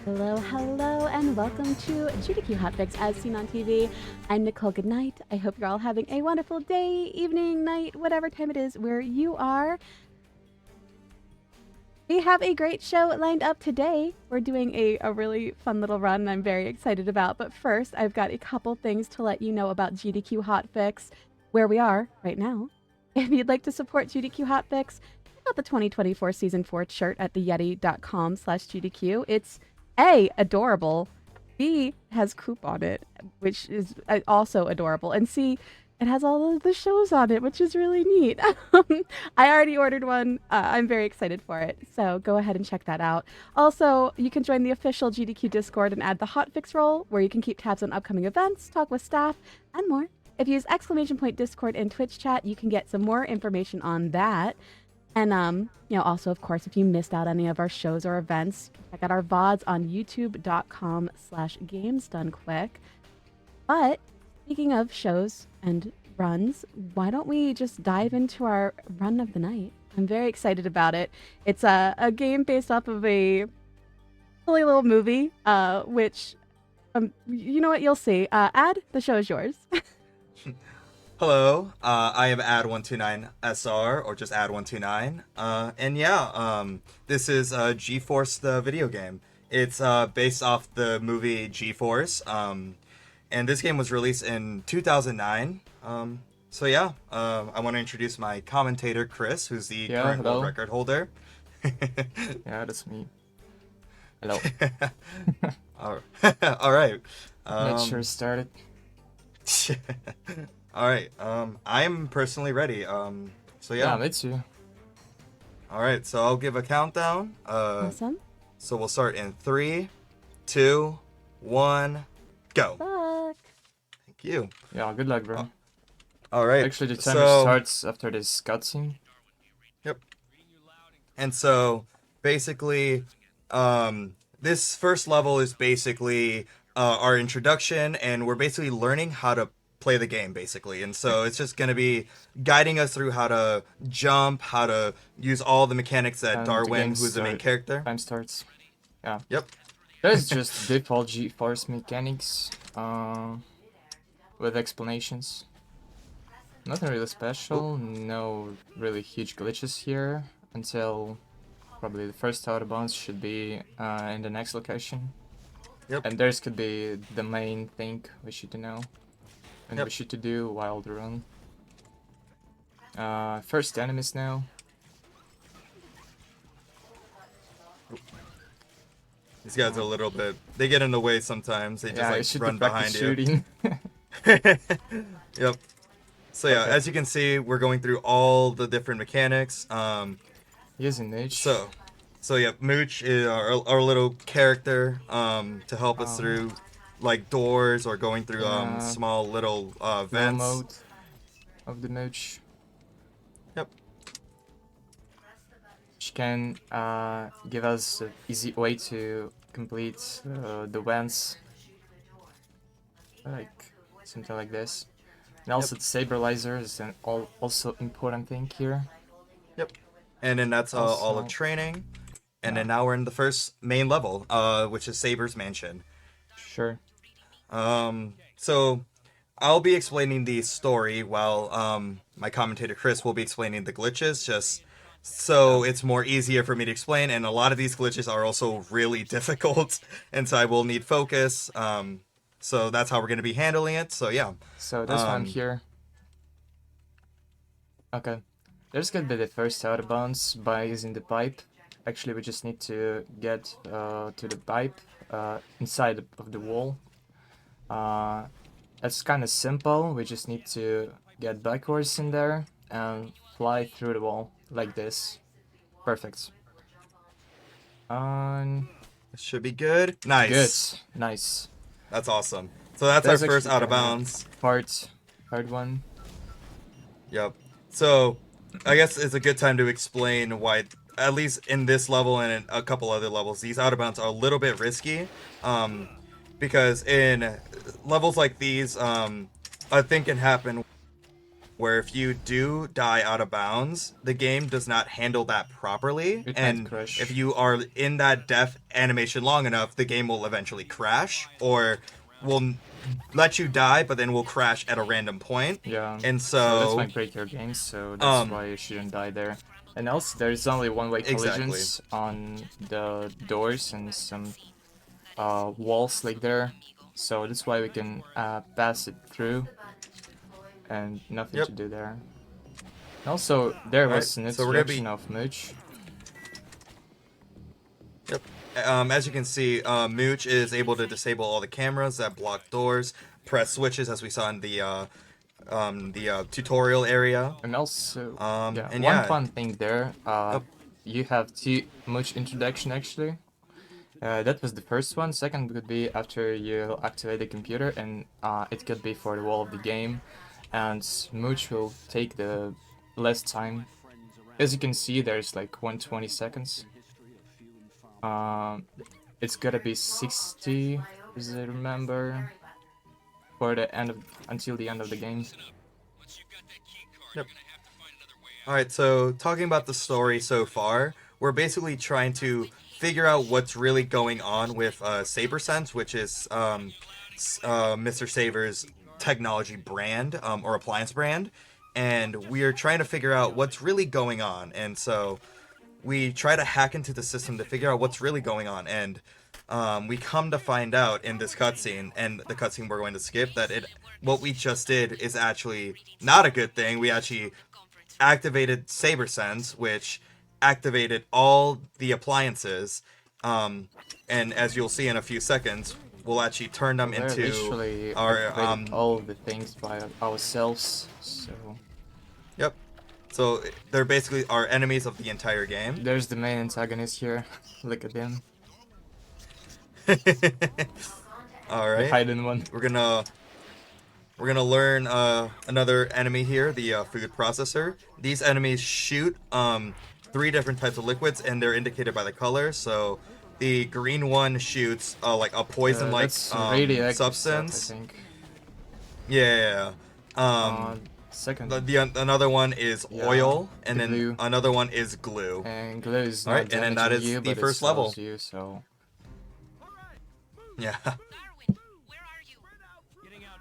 Hello, hello, and welcome to GDQ Hotfix as seen on TV. I'm Nichole Goodnight. I hope you're all having a wonderful day, evening, night, whatever time it is where you are. We have a great show lined up today. We're doing a really fun little run I'm very excited about. But first, I've got a couple things to let you know about GDQ Hotfix, where we are right now. If you'd like to support GDQ Hotfix, check out the 2024 Season 4 shirt at theyeti.com/GDQ. It's A, adorable. B, has Coop on it, which is also adorable. And C, it has all of the shows on it, which is really neat. I already ordered one. I'm very excited for it. So go ahead and check that out. Also, you can join the official GDQ Discord and add the Hotfix role, where you can keep tabs on upcoming events, talk with staff, and more. If you use !Discord in Twitch chat, you can get some more information on that. And, also, of course, if you missed out any of our shows or events, check out our VODs on youtube.com/gamesdonequick. But speaking of shows and runs, why don't we just dive into our run of the night? I'm very excited about it. It's a game based off of a silly little movie, which, you know what, you'll see. Ad, the show is yours. Hello, I am Ad129SR, or just Ad129, and yeah, this is GeForce, the video game. It's based off the movie GeForce, and this game was released in 2009, so yeah, I want to introduce my commentator, Chris, who's the current world record holder. Yeah, that's me. Hello. Alright. Let's sure start it. Alright, I'm personally ready, so yeah. Yeah, me too. Alright, so I'll give a countdown. Awesome. So we'll start in 3, 2, 1, go. Luck. Thank you. Yeah, good luck, bro. Alright. Actually, the timer starts after this cutscene. Yep. And so, basically, this first level is basically our introduction, and we're basically learning how to play the game, basically. And so it's just going to be guiding us through how to jump, how to use all the mechanics that Darwin, who's the main character. Time starts. Yeah. Yep. There's just default GeForce mechanics with explanations. Nothing really special, no really huge glitches here until probably the first autobounce should be in the next location. Yep. And theirs could be the main thing we should know and we should to do while the run. First enemies now. These guys are a little bit, they get in the way sometimes. They just like run behind you. Shooting. Yep. So yeah, as you can see, we're going through all the different mechanics. Using Mooch. So yeah, Mooch is our little character to help us through like doors or going through small little vents. Mode of the Mooch. Yep. Which can give us an easy way to complete the vents. Like something like this. And also the Saberlizer is an also important thing here. Yep. And then that's all of training. And then now we're in the first main level, which is Saber's Mansion. Sure. So I'll be explaining the story while my commentator Chris will be explaining the glitches, just so it's more easier for me to explain. And a lot of these glitches are also really difficult, and so I will need focus. So that's how we're going to be handling it. So yeah. So that's why I'm here. Okay. There's gonna be the first out of bounds by using the pipe. Actually, we just need to get to the pipe inside of the wall. That's kind of simple. We just need to get backwards in there and fly through the wall like this. Perfect. This should be good. Nice. Good. Nice. That's awesome. So that's our first out of bounds. Part one. Yep. So I guess it's a good time to explain why, at least in this level and in a couple other levels, these out of bounds are a little bit risky. Because in levels like these, a thing can happen where if you do die out of bounds, the game does not handle that properly, It might and crash. if you are in that death animation long enough, the game will eventually crash, or will let you die, but then will crash at a random point. Yeah. And So that's so, why break your game. So that's why you shouldn't die there. And also, there's only one-way collisions on the doors and some walls like there. So that's why we can pass it through, and nothing Yep. to do there. And also, there Alright, was an so we're gonna introduction be- of Mooch. Yep. As you can see, Mooch is able to disable all the cameras that block doors, press switches, as we saw in the tutorial area. And also, yeah, and one yeah. fun thing there, you have too much introduction actually. That was the first one. Second would be after you activate the computer, and it could be for the wall of the game, and Mooch will take the less time. As you can see, there's like 120 seconds. It's gotta be 60, as I remember, for the end of, until the end of the game. Yep. Alright, so talking about the story so far, we're basically trying to figure out what's really going on with SaberSense, which is Mr. Saber's technology brand, or appliance brand, and we are trying to figure out what's really going on. And so we try to hack into the system to figure out what's really going on, and we come to find out in this cutscene, and the cutscene we're going to skip, that what we just did is actually not a good thing. We actually activated SaberSense, which activated all the appliances, and as you'll see in a few seconds, we'll actually turn them We're into literally our activating all of the things by ourselves. So Yep. So they're basically our enemies of the entire game. there's the main antagonist here. Look at him. All The right. hidden one. We're gonna learn another enemy here, the food processor. These enemies shoot 3 different types of liquids, and they're indicated by the color. So the green one shoots like a poison-like That's radioactive substance. stuff, I think. Yeah. Second. Another one is Yeah, oil, and the then glue. another one is glue. And glue is not Alright, and then that damaging is you, the but first it level. slows you, so Yeah.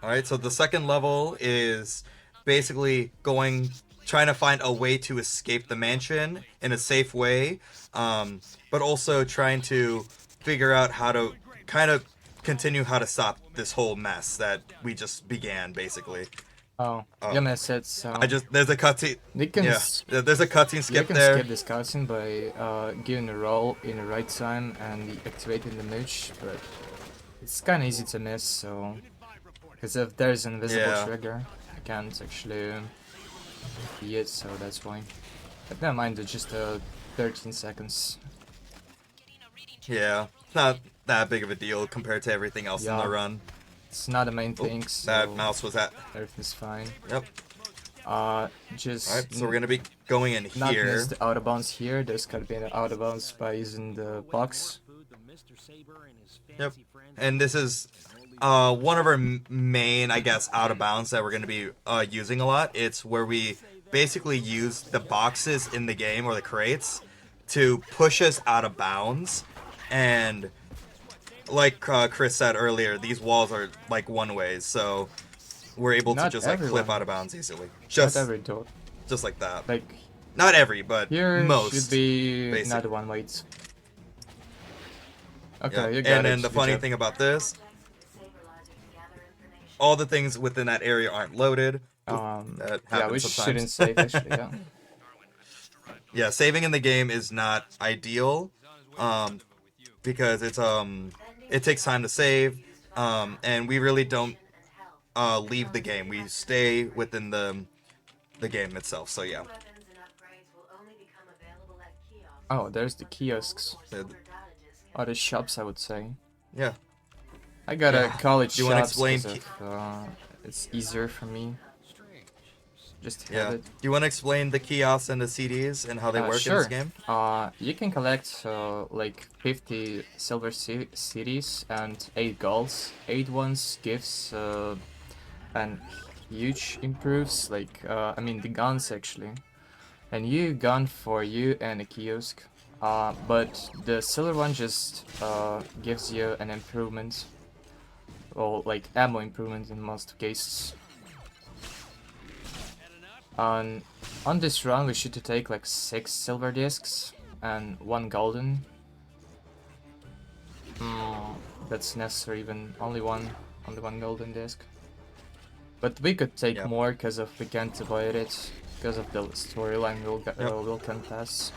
Alright, so the second level is basically trying to find a way to escape the mansion in a safe way, but also trying to figure out how to kind of continue how to stop this whole mess that we just began, basically. yeah, man said so. There's a cutscene. You can Yeah, there's a cutscene you skip can there. skip this cutscene by giving a roll in the right time and activating the mooch, but it's kind of easy to miss, so because if there's an invisible Yeah. trigger, I can't actually see it, so that's why. But never mind, it's just 13 seconds. Yeah, it's not that big of a deal compared to everything else in Yeah. the run. It's not the main thing, so That mouse was at. everything's fine. Yep. Just Alright, so we're gonna be going in not here. miss the out of bounds here. There's gotta be an out of bounds by using the box. Yep. And this is one of our main, I guess, out of bounds that we're gonna be using a lot. It's where we basically use the boxes in the game, or the crates, to push us out of bounds. And like Chris said earlier, these walls are like one ways, so we're able to Not just like clip everyone. out of bounds easily. Not Just every door. just like that. Like Not every, but here most. should be basic. not one waits. Okay, Yeah. you got And it. then the Good funny job. thing about this, all the things within that area aren't loaded. That yeah, we happens shouldn't sometimes. save actually. Yeah. Yeah, saving in the game is not ideal, because it takes time to save, and we really don't leave the game. We stay within the game itself. So yeah. Oh, there's the kiosks. So, Or the shops, I would say. yeah. I got a Yeah. college Do you wanna shops explain 'cause of, it's easier for me. Just have Yeah. it. Do you want to explain the kiosks and the CDs and how they work in Sure. this game? You can collect like 50 silver cities and 8 golds. 8 ones gives and huge improves, like, I mean the guns actually. A new gun for you and a kiosk. But the silver one just gives you an improvement, or like ammo improvement in most cases. On this run we should take like 6 silver discs and 1 golden. That's necessary, even only one golden disc. But we could take Yep. more because of we can't avoid it because of the storyline will confess.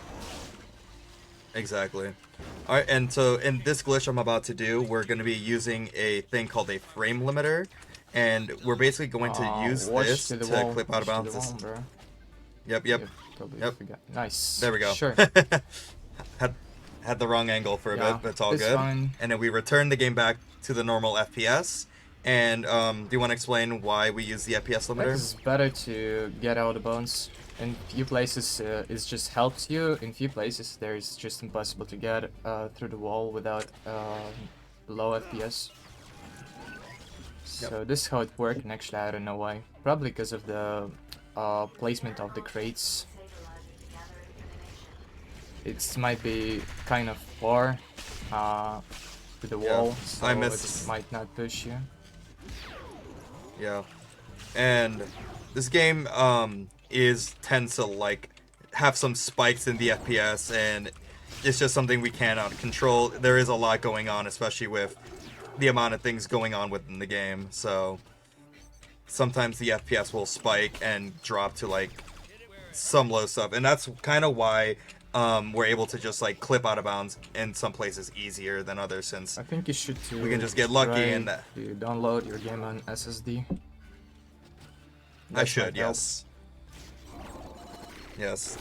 Exactly. Alright, and so in this glitch I'm about to do, we're going to be using a thing called a frame limiter, and we're basically going to use this to clip out of bounds. Yep. Nice. There we go. Sure. had the wrong angle for a bit, but it's all it's good. fine. And then we return the game back to the normal FPS. And do you want to explain why we use the FPS limiter? It's better to get out of bounds. In few places it just helps you. In few places there is just impossible to get through the wall without low FPS. So this is how it works, and actually I don't know why. Probably because of the placement of the crates. It might be kind of far to the wall, so it might not push you. Yeah, and this game tends to like have some spikes in the FPS, and it's just something we cannot control. There is a lot going on, especially with the amount of things going on within the game. So sometimes the FPS will spike and drop to like some low stuff, and that's kind of why we're able to just like clip out of bounds in some places easier than others, since I think you should we can just get lucky and you download your game on SSD. I should, yes. Yes.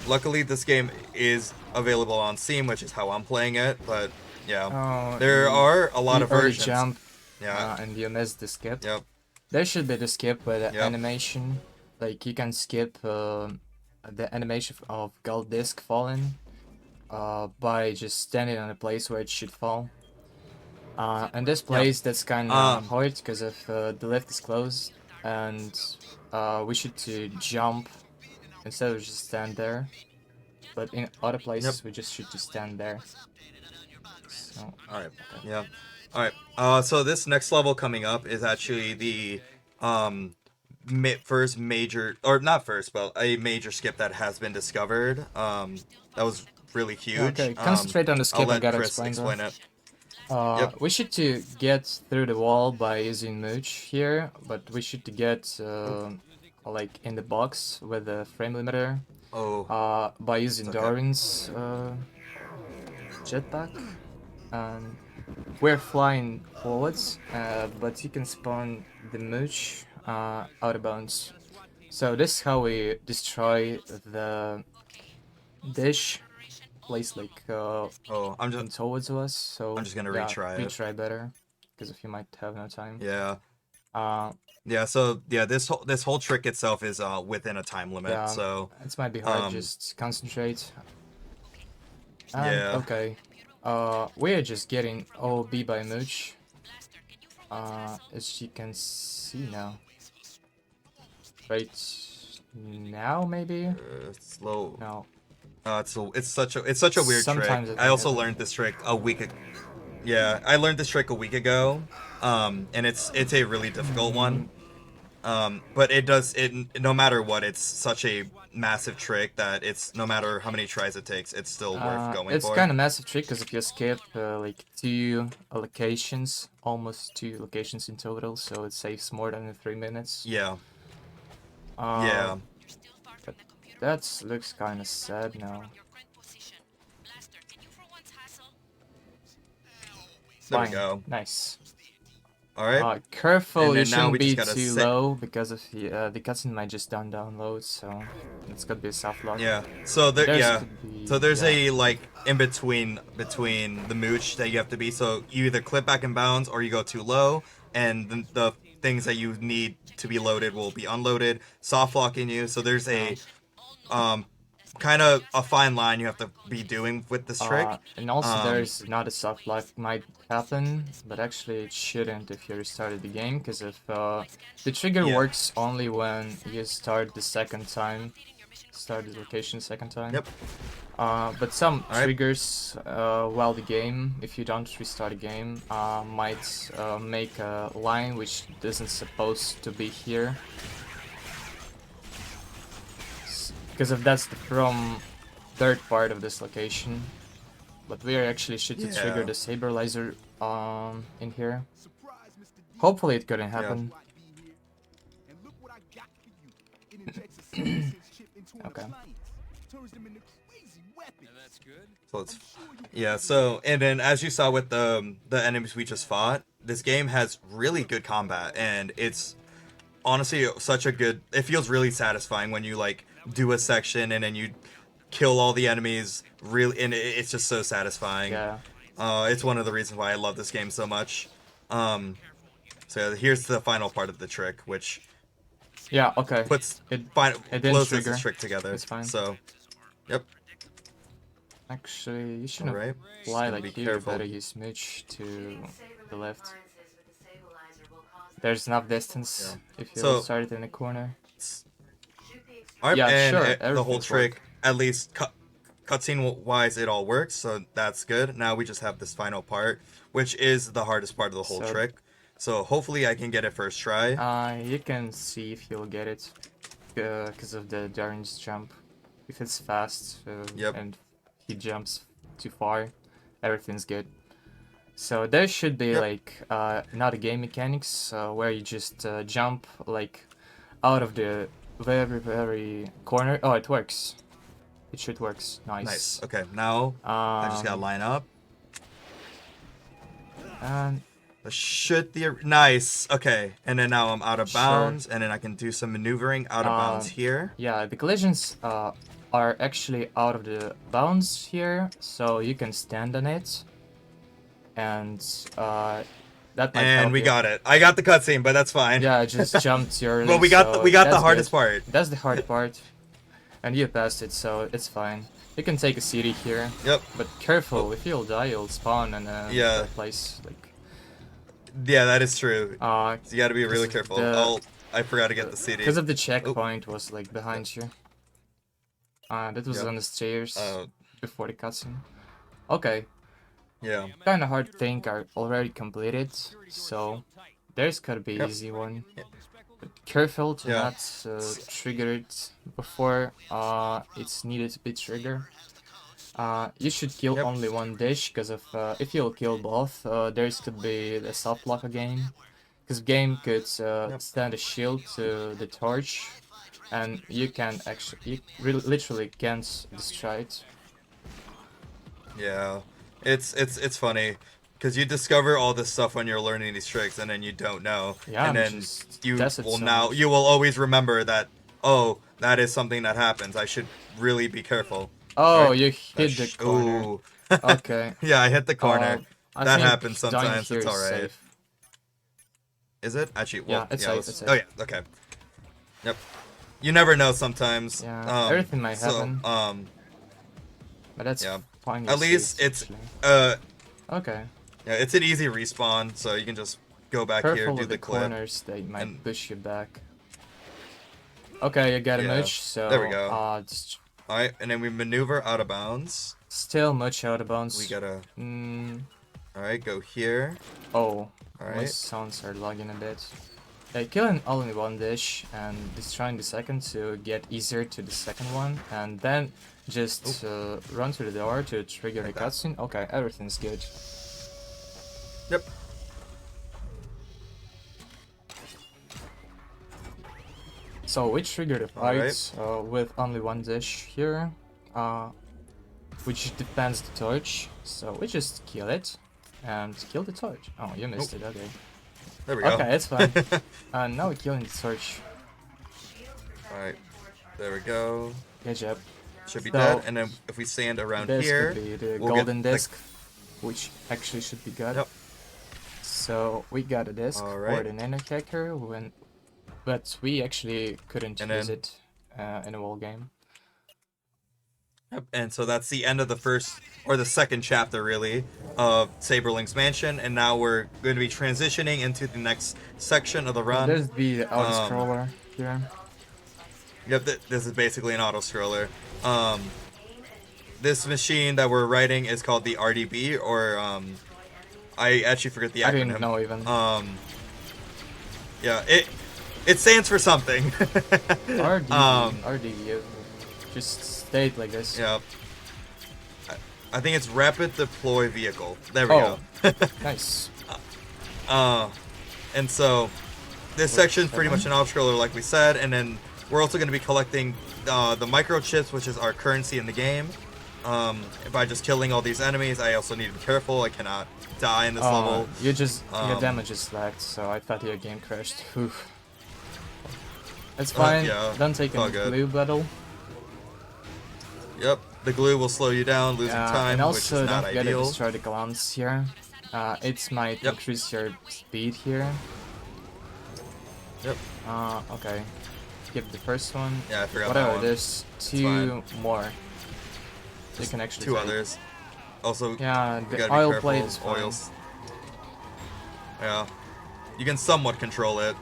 Luckily, this game is available on Steam, which is how I'm playing it, but yeah. There are a lot of versions. Jump, yeah. And you missed the skip. Yep. There should be the skip with the animation. Like, you can skip the animation of gold disc falling by just standing on a place where it should fall. And this place, that's kind of hard because of the lift is closed, and we should to jump instead of just stand there. But in other places, we just should to stand there. So, alright. Yeah. Alright. So this next level coming up is actually the first major, or not first, but a major skip that has been discovered. That was really huge. Okay, concentrate on the skip. I'll let I gotta Chris explain it. We should to get through the wall by using Mooch here, but we should to get like in the box with the frame limiter. By using Darwin's jetpack, and we're flying forwards, but you can spawn the Mooch out of bounds. So this is how we destroy the dish place, like I'm just towards us. So I'm just gonna retry it. Retry better, because if you might have no time. Yeah. Yeah. So yeah, this whole trick itself is within a time limit. So it might be hard. Just concentrate. Yeah. Okay. We're just getting OB by Mooch. As you can see now. Right now, maybe. Slow. No. It's such a weird trick. I also learned this trick a week ago. Yeah, I learned this trick a week ago. And it's a really difficult one. But no matter what, it's such a massive trick that it's no matter how many tries it takes, it's still worth going for. It's kind of massive trick because if you skip like 2 locations, almost 2 locations in total, so it saves more than 3 minutes. Yeah. Yeah. But that looks kind of sad now. There we go. Nice. Alright. Careful, you shouldn't be too low because of the cutscene might just download, so it's gonna be a soft lock. Yeah. So there's a like in between the mooch that you have to be. So you either clip back in bounds or you go too low, and the things that you need to be loaded will be unloaded, soft locking you. So there's a kind of a fine line you have to be doing with this trick. And also Um, there's not a soft lock might happen, but actually it shouldn't if you restarted the game, because if the trigger Yeah. works only when you start the second time, start the location second time. Yep. But some Alright. triggers while the game, if you don't restart the game, might make a line which isn't supposed to be here. Because if that's from third part of this location. But we are actually should to trigger Yeah. the saber laser in here. Hopefully it couldn't happen. Okay. So it's so and then as you saw with the enemies we just fought, this game has really good combat, and it's honestly such a good, it feels really satisfying when you like do a section and then you kill all the enemies, really, and it's just so satisfying. Yeah. It's one of the reasons why I love this game so much. So here's the final part of the trick, which Yeah, okay. puts it didn't closes trigger. this trick together. It's fine. So, yep. Actually, you shouldn't Alright. fly Just like be here, you careful. better use smooch to the left. There's enough distance if you So- start it in the corner. Alright, Yeah, and sure, the whole everything's trick, at least cutscene wise, it all works, so that's good. Now we just have this final part, which is the hardest part of the whole So- trick. So hopefully I can get it first try. You can see if you'll get it because of the Darren's jump. If it's fast Yep. and he jumps too far, everything's good. So there should be Yep. like not a game mechanics where you just jump like out of the very corner. Oh, it works. It should works. Nice. Nice. Okay, now I just gotta line up. And Should the nice. Okay, and then now I'm out of Sure. bounds, and then I can do some maneuvering out of bounds here. yeah, the collisions are actually out of the bounds here, so you can stand on it, and that might help And we you. got it. I got the cutscene, but that's fine. Yeah, I just jumped your. But we got the that's hardest good. part. That's the hard part, and you passed it, so it's fine. You can take a CD here, Yep. but careful. If you'll die, you'll spawn in a Yeah. bad place. Like, Yeah, that is true. uh, So you gotta be really Because of careful. the- I forgot to get the CD. because of the checkpoint was like behind you. That was Yep. on the stairs Uh, before the cutscene. Okay. yeah. Kind of hard thing are already completed, so there's gotta be Yep. easy one. But careful to Yeah. not trigger it before it's needed to be triggered. You should kill Yep. only one dish, because if you'll kill both, there's could be a soft lock again. Because game could stand a shield to the torch, and you can actually, literally can't destroy it. Yeah. It's funny because you discover all this stuff when you're learning these tricks, and then you don't know. Yeah, and then just you test it will so now much. you will always remember that. Oh, that is something that happens. I should really be careful. Oh, Right. you hit the corner. Ooh. Okay. Yeah, I hit the corner. I That think happens dying sometimes, here it's is alright. safe. Is it actually? Yeah, Well, it's safe, let's- it's safe. Oh yeah. Okay. Yep. You never know sometimes. Yeah, everything might happen. But that's yeah. fine. At you're least safe, it's actually. Okay. yeah, it's an easy respawn, so you can just go back here, Careful do with the the clip. corners, they might and- push you back. Okay, you got a Yeah, much, so there we go. just All right, and then we maneuver out of bounds. still much out of bounds. We gotta. Mm, All right, go here. oh, All my right. sounds are lagging a bit. Killing only one dish and destroying the second to get easier to the second one, and then just run to the door to trigger Like the that. cutscene. Okay, everything's good. Yep. So we triggered a Alright. fight with only one dish here, which defends the torch. So we just kill it and kill the torch. Oh, you missed it. Okay. There we go. Okay, it's fine. Now we're killing the torch. All right. There we go. Good job. Should be So, dead. And then if we stand around This here, could be the we'll get golden the- disc, which actually should be good. Yep. So we got a disc for Alright. the nano hacker but we actually couldn't And use then- it in a wall game. Yep, and so that's the end of the first or the second chapter, really, of Saberlink's Mansion, and now we're going to be transitioning into the next section of the run. There's the auto scroller here. Yep, this is basically an auto scroller. This machine that we're writing is called the RDB, or I actually forget the acronym. I didn't know even. Yeah, it stands for something. RDB, just stay it like this. Yeah. I think it's Rapid Deploy Vehicle. There we go. Nice. And so this section's pretty much an auto-scroller, like we said, and then we're also going to be collecting the microchips, which is our currency in the game. By just killing all these enemies, I also need to be careful. I cannot die in this level. You just your damage is lagged, so I thought your game crashed. Oof. It's fine. Yeah, Don't take a blue battle. Yep, the glue will slow you down, losing time, and also which is not don't forget to ideal. destroy the glance here. It might increase your speed here. Yep. Okay. Skip the first one. Yeah, I forgot Whatever, that one. there's two more. You can actually two take. others. Also, yeah, we the gotta oil be plate careful. is fine. Oils. Yeah, you can somewhat control it.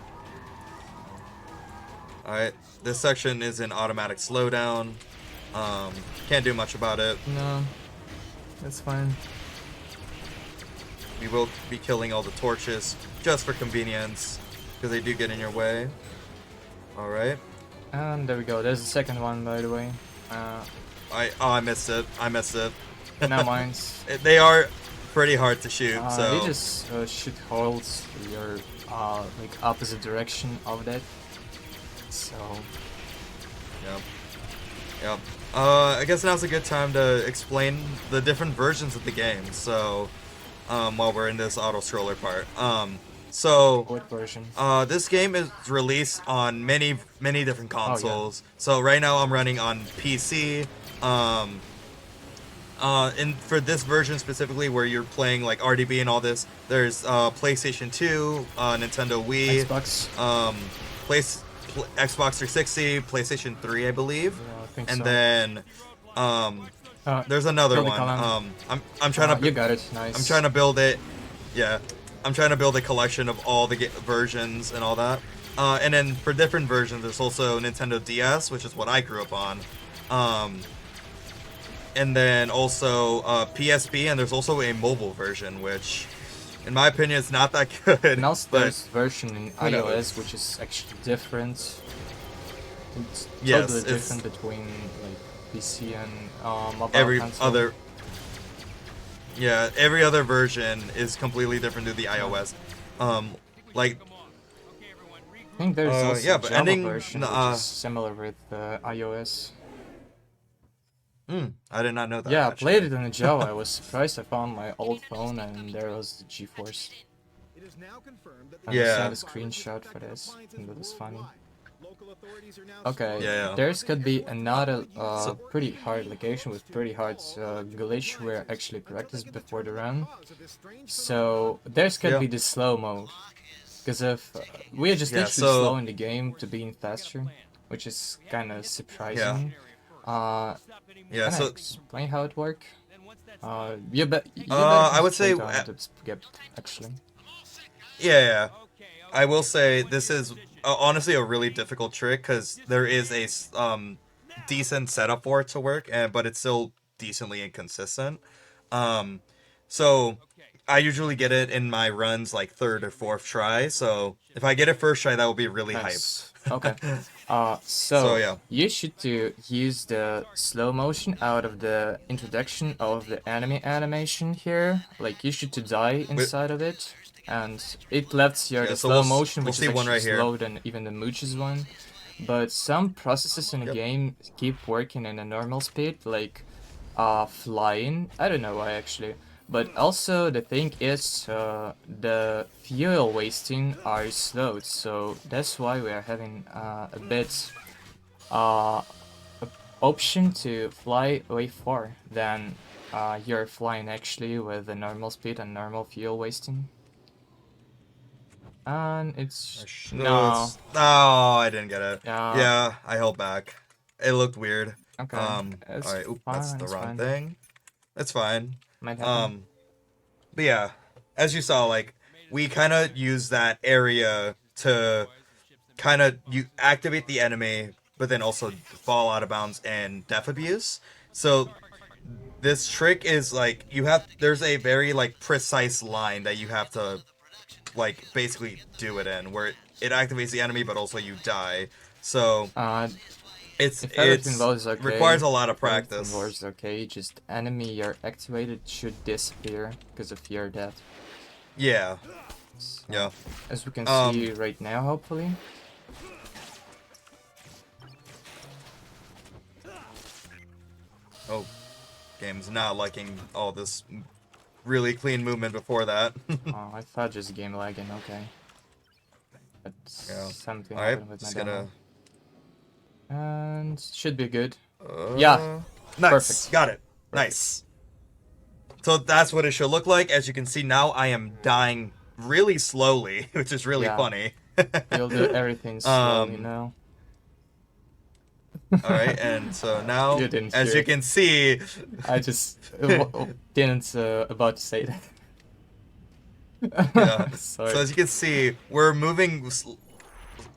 Alright, this section is in automatic slowdown. Can't do much about it. No, that's fine. We will be killing all the torches just for convenience, because they do get in your way. Alright. And there we go. There's the second one, by the way. I missed it. I missed it. No mind. They are pretty hard to shoot, so... They just shoot holes your like opposite direction of that. So... Yep. Yep. I guess now's a good time to explain the different versions of the game, so... while we're in this auto-scroller part. What version? This game is released on many different consoles. So right now I'm running on PC. And for this version specifically, where you're playing like RDB and all this, there's PlayStation 2, Nintendo Wii, Xbox, Xbox 360, PlayStation 3, I believe, yeah, I think and so. then there's another one. I'm trying to. You got it. Nice. I'm trying to build it. Yeah, I'm trying to build a collection of all the versions and all that. And then for different versions, there's also Nintendo DS, which is what I grew up on. And then also PSP, and there's also a mobile version, which, in my opinion, is not that good. And also but there's version in iOS, which is actually different. It's yes, totally it's different between like PC and mobile every console. other. Yeah, every other version is completely different to the iOS. Like. I think there's also yeah, but a Java ending, version which is similar with iOS. I did not know that. Yeah, I actually. played it in Java. I was surprised. I found my old phone and there was the GeForce. I Yeah. sent a screenshot for this, and that was funny. Okay, Yeah. there's could be another pretty hard location with pretty hard glitch where I actually practiced before the run. So there's could be the slow-mo. Because if we are just literally slow in the game to being faster, which is kind of surprising. Yeah, so explain how it works. You bet. I would say actually. Yeah. I will say this is honestly a really difficult trick because there is a decent setup for it to work, but it's still decently inconsistent. So I usually get it in my runs like third or fourth try. So if I get it first try, that will be really hype. Okay. So you should use the slow motion out of the introduction of the enemy animation here. Like you should die inside of it, and it lets your slow motion, which is actually slower than even the Mooch's one. But some processes in the game keep working in a normal speed, like flying. I don't know why actually. But also the thing is the fuel wasting are slowed, so that's why we are having a bit option to fly way far than you're flying actually with the normal speed and normal fuel wasting. And it's no. Oh, I didn't get it. Yeah. Yeah, I held back. It looked weird. Okay. All It's right. Oop, fine. that's the It's wrong fine. thing. It's fine. Might happen. But yeah, as you saw, like we kind of use that area to kind of you activate the enemy, but then also fall out of bounds and death abuse. So this trick is like there's a very like precise line that you have to like basically do it in where it activates the enemy, but also you die. So Uh, it's if everything it's was okay, requires a lot of if everything practice. was okay, just enemy you're activated should disappear because of your death. Yeah, So, yeah. as we can Um. see right now, hopefully. Oh, game's not liking all this really clean movement before that. Oh, I thought just game lagging. Okay, but Yeah. something All right. happened with my Just gonna. demo, and should be good. Yeah, Nice. perfect. Got it. Perfect. Nice. So that's what it should look like. As you can see now, I am dying really slowly, which is really Yeah, funny. you'll do everything slowly um. now. All right, and so now, You didn't as hear you it. can see, I just didn't about to say that. yeah. Sorry. So as you can see, we're moving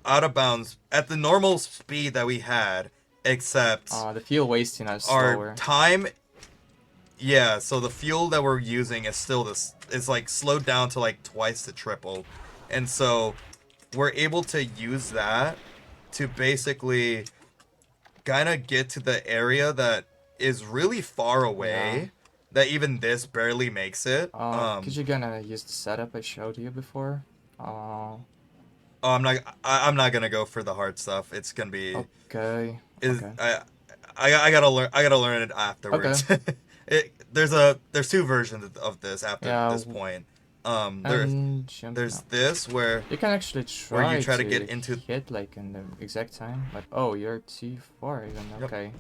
out of bounds at the normal speed that we had, except The fuel wasting is our slower. time. Yeah, so the fuel that we're using is still this is like slowed down to like twice the triple, and so we're able to use that to basically kind of get to the area that is really far away. Yeah. That even this barely makes it. Could you gonna use the setup I showed you before? Oh, I'm not gonna go for the hard stuff. It's gonna be. Okay. Is Okay. I gotta learn. I gotta learn it afterwards. Okay. There's two versions of this after Yeah. this point. And jump There's now. this where You can actually where try you try to to get into. hit like in the exact time, but oh, you're too far even. Yep. Okay.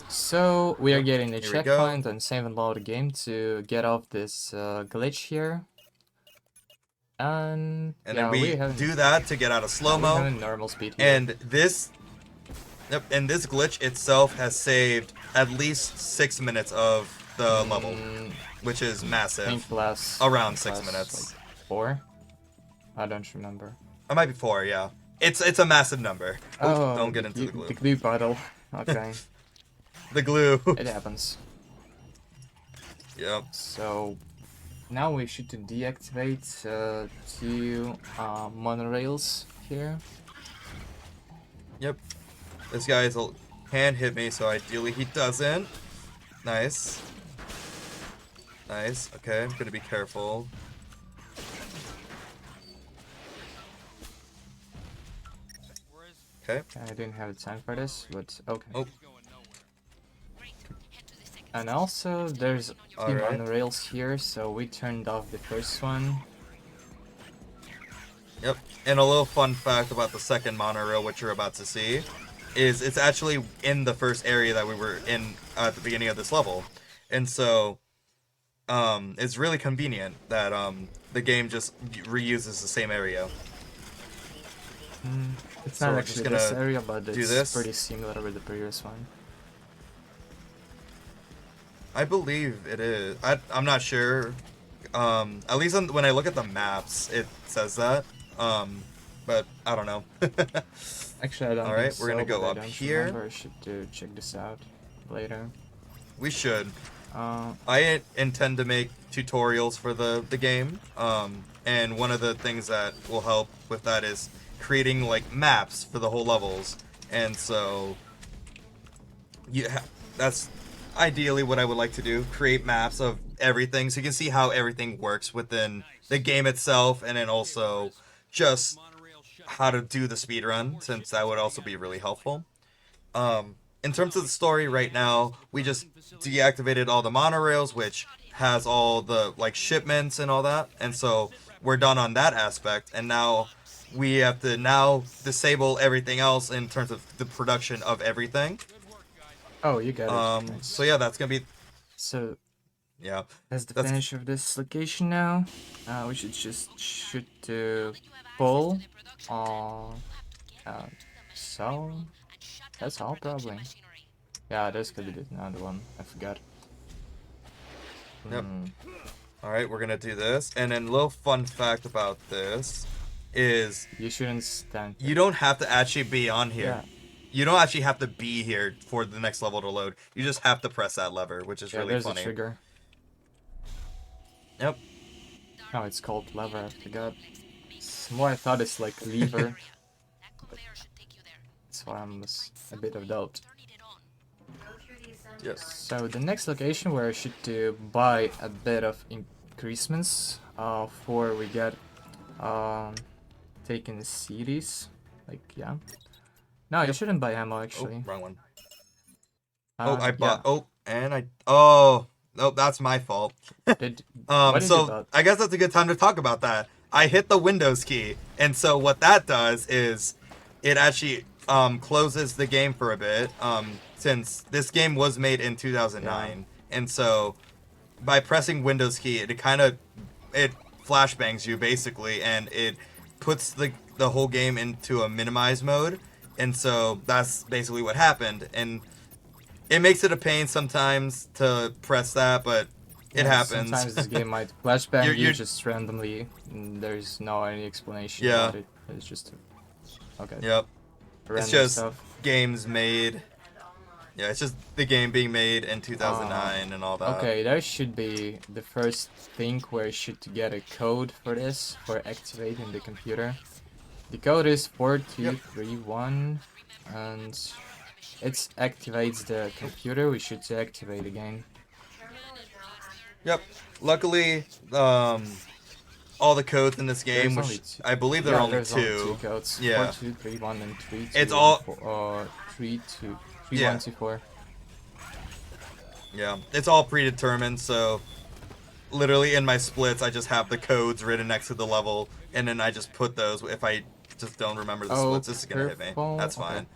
So we are Yep, getting a here we go. checkpoint and save and load the game to get off this glitch here. And And yeah, then we have do that to get out of slow we mo. have a normal speed here. And this, yep, and this glitch itself has saved at least 6 minutes of the level, which is I massive. think last Around I think 6 last, minutes. like 4. I don't remember. It might be 4, yeah. It's a massive number. Oh, don't get into the glue. The glue bottle. Okay, The glue. it happens. Yep. So now we should deactivate 2 monorails here. Yep. This guy's hand hit me, so ideally he doesn't. Nice. Nice. Okay, I'm gonna be careful. Okay. I didn't have the time for this, but okay. Oh. And also, there's 2 Alright. monorails here, so we turned off the first one. Yep. And a little fun fact about the second monorail, which you're about to see, is it's actually in the first area that we were in at the beginning of this level. And so, it's really convenient that the game just reuses the same area. It's So not we're actually just this gonna area, but do it's this. pretty similar with the previous one. I believe it is. I'm not sure. At least when I look at the maps, it says that. But I don't know. Actually, I don't Alright, think we're gonna so, go but I up don't here. remember. I should check this out later. We should. Uh, I intend to make tutorials for the game. And one of the things that will help with that is creating like maps for the whole levels. And so that's ideally what I would like to do, create maps of everything so you can see how everything works within the game itself, and then also just how to do the speedrun, since that would also be really helpful. In terms of the story right now, we just deactivated all the monorails, which has all the like shipments and all that, and so we're done on that aspect, and now we have to now disable everything else in terms of the production of everything. oh, you got it. Nice. So yeah, that's gonna be So yeah. that's the That's- finish of this location now. We should just shoot the pole. So that's all probably. Yeah, there's gonna be another one. I forgot. Yep. Hmm. All right, we're gonna do this, and then a little fun fact about this is You shouldn't stand. you don't have to actually be on here. Yeah. You don't actually have to be here for the next level to load. You just have to press that lever, which is Yeah, really there's funny. a trigger. Yep. Oh, it's called lever. I forgot. More I thought it's like lever. That's why I'm a bit of doubt. Yes. So the next location where I should buy a bit of increasements for we get taken cities. Like yeah. No, you shouldn't buy ammo actually. Oh, wrong one. Yeah. Oh, nope, that's my fault. What did you So buy? I guess that's a good time to talk about that. I hit the Windows key, and so what that does is it actually closes the game for a bit. Since this game was made in 2009, and so by pressing Windows key, it flashbangs you basically, and it puts the whole game into a minimize mode, and so that's basically what happened. And it makes it a pain sometimes to press that, but it happens. Sometimes this game might flashbang you You're- just randomly. There's no any explanation Yeah. about it. It's just okay. Yep. Random It's just stuff. games made. Yeah, it's just the game being made in 2009 and all that. Okay, there should be the first thing where you should get a code for this, for activating the computer. The code is 4231, and it activates the computer. We should activate again. Yep. Luckily, all the codes in this game, There's only which two. I believe there are only there's only two. two codes. Yeah. 4231 and 3 It's all- 3124. Yeah, it's all predetermined, so literally in my splits, I just have the codes written next to the level, and then I just put those. If I just don't remember the splits, this is gonna hit me. purple, That's okay. fine.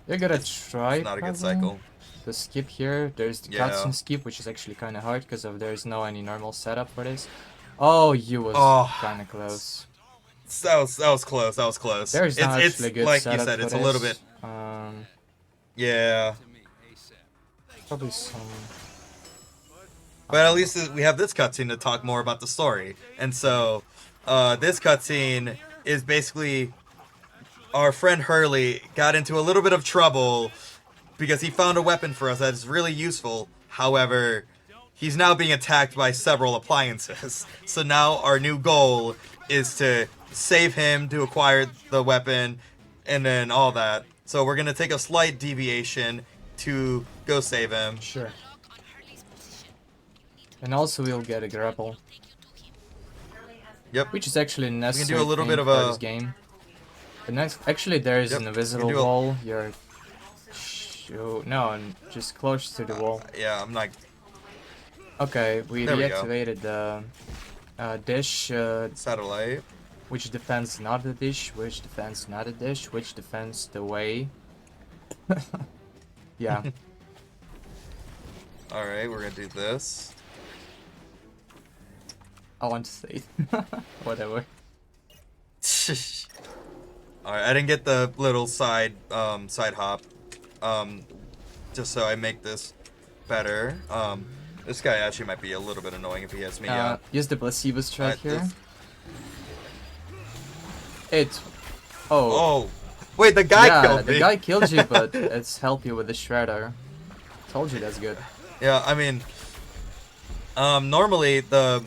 You're gonna try. It's not a good probably, cycle. to skip here. There's the Yeah. cutscene skip, which is actually kind of hard because of there's no any normal setup for this. Oh, you was Oh. kind of close. That was close. That was close. There's not it's actually a good like you setup said, for it's a little this. bit. Yeah, Probably some. but at least we have this cutscene to talk more about the story. And so, this cutscene is basically our friend Hurley got into a little bit of trouble because he found a weapon for us that is really useful. However, he's now being attacked by several appliances. So now our new goal is to save him, to acquire the weapon, and then all that. So we're going to take a slight deviation to go save him. Sure. And also we'll get a grapple, Yep. which is actually a necessary do a little thing bit of for a- this game. The next, actually, there is Yep, an we can invisible do a- wall. You're, no, and just close to the wall. Yeah, I'm not... Okay, we There we go. deactivated the dish, Satellite. which defends not the dish, which defends not a dish, which defends the way. Yeah. Alright, we're going to do this. I want to say it. Whatever. Alright, I didn't get the little side hop. Just so I make this better. This guy actually might be a little bit annoying if he hits me. Yeah. Use the placebo strike Alright, here. this- It. Oh. Oh, wait, the guy yeah, killed me. the guy killed you, but it's help you with the shredder. Told you that's good. Yeah, I mean, normally the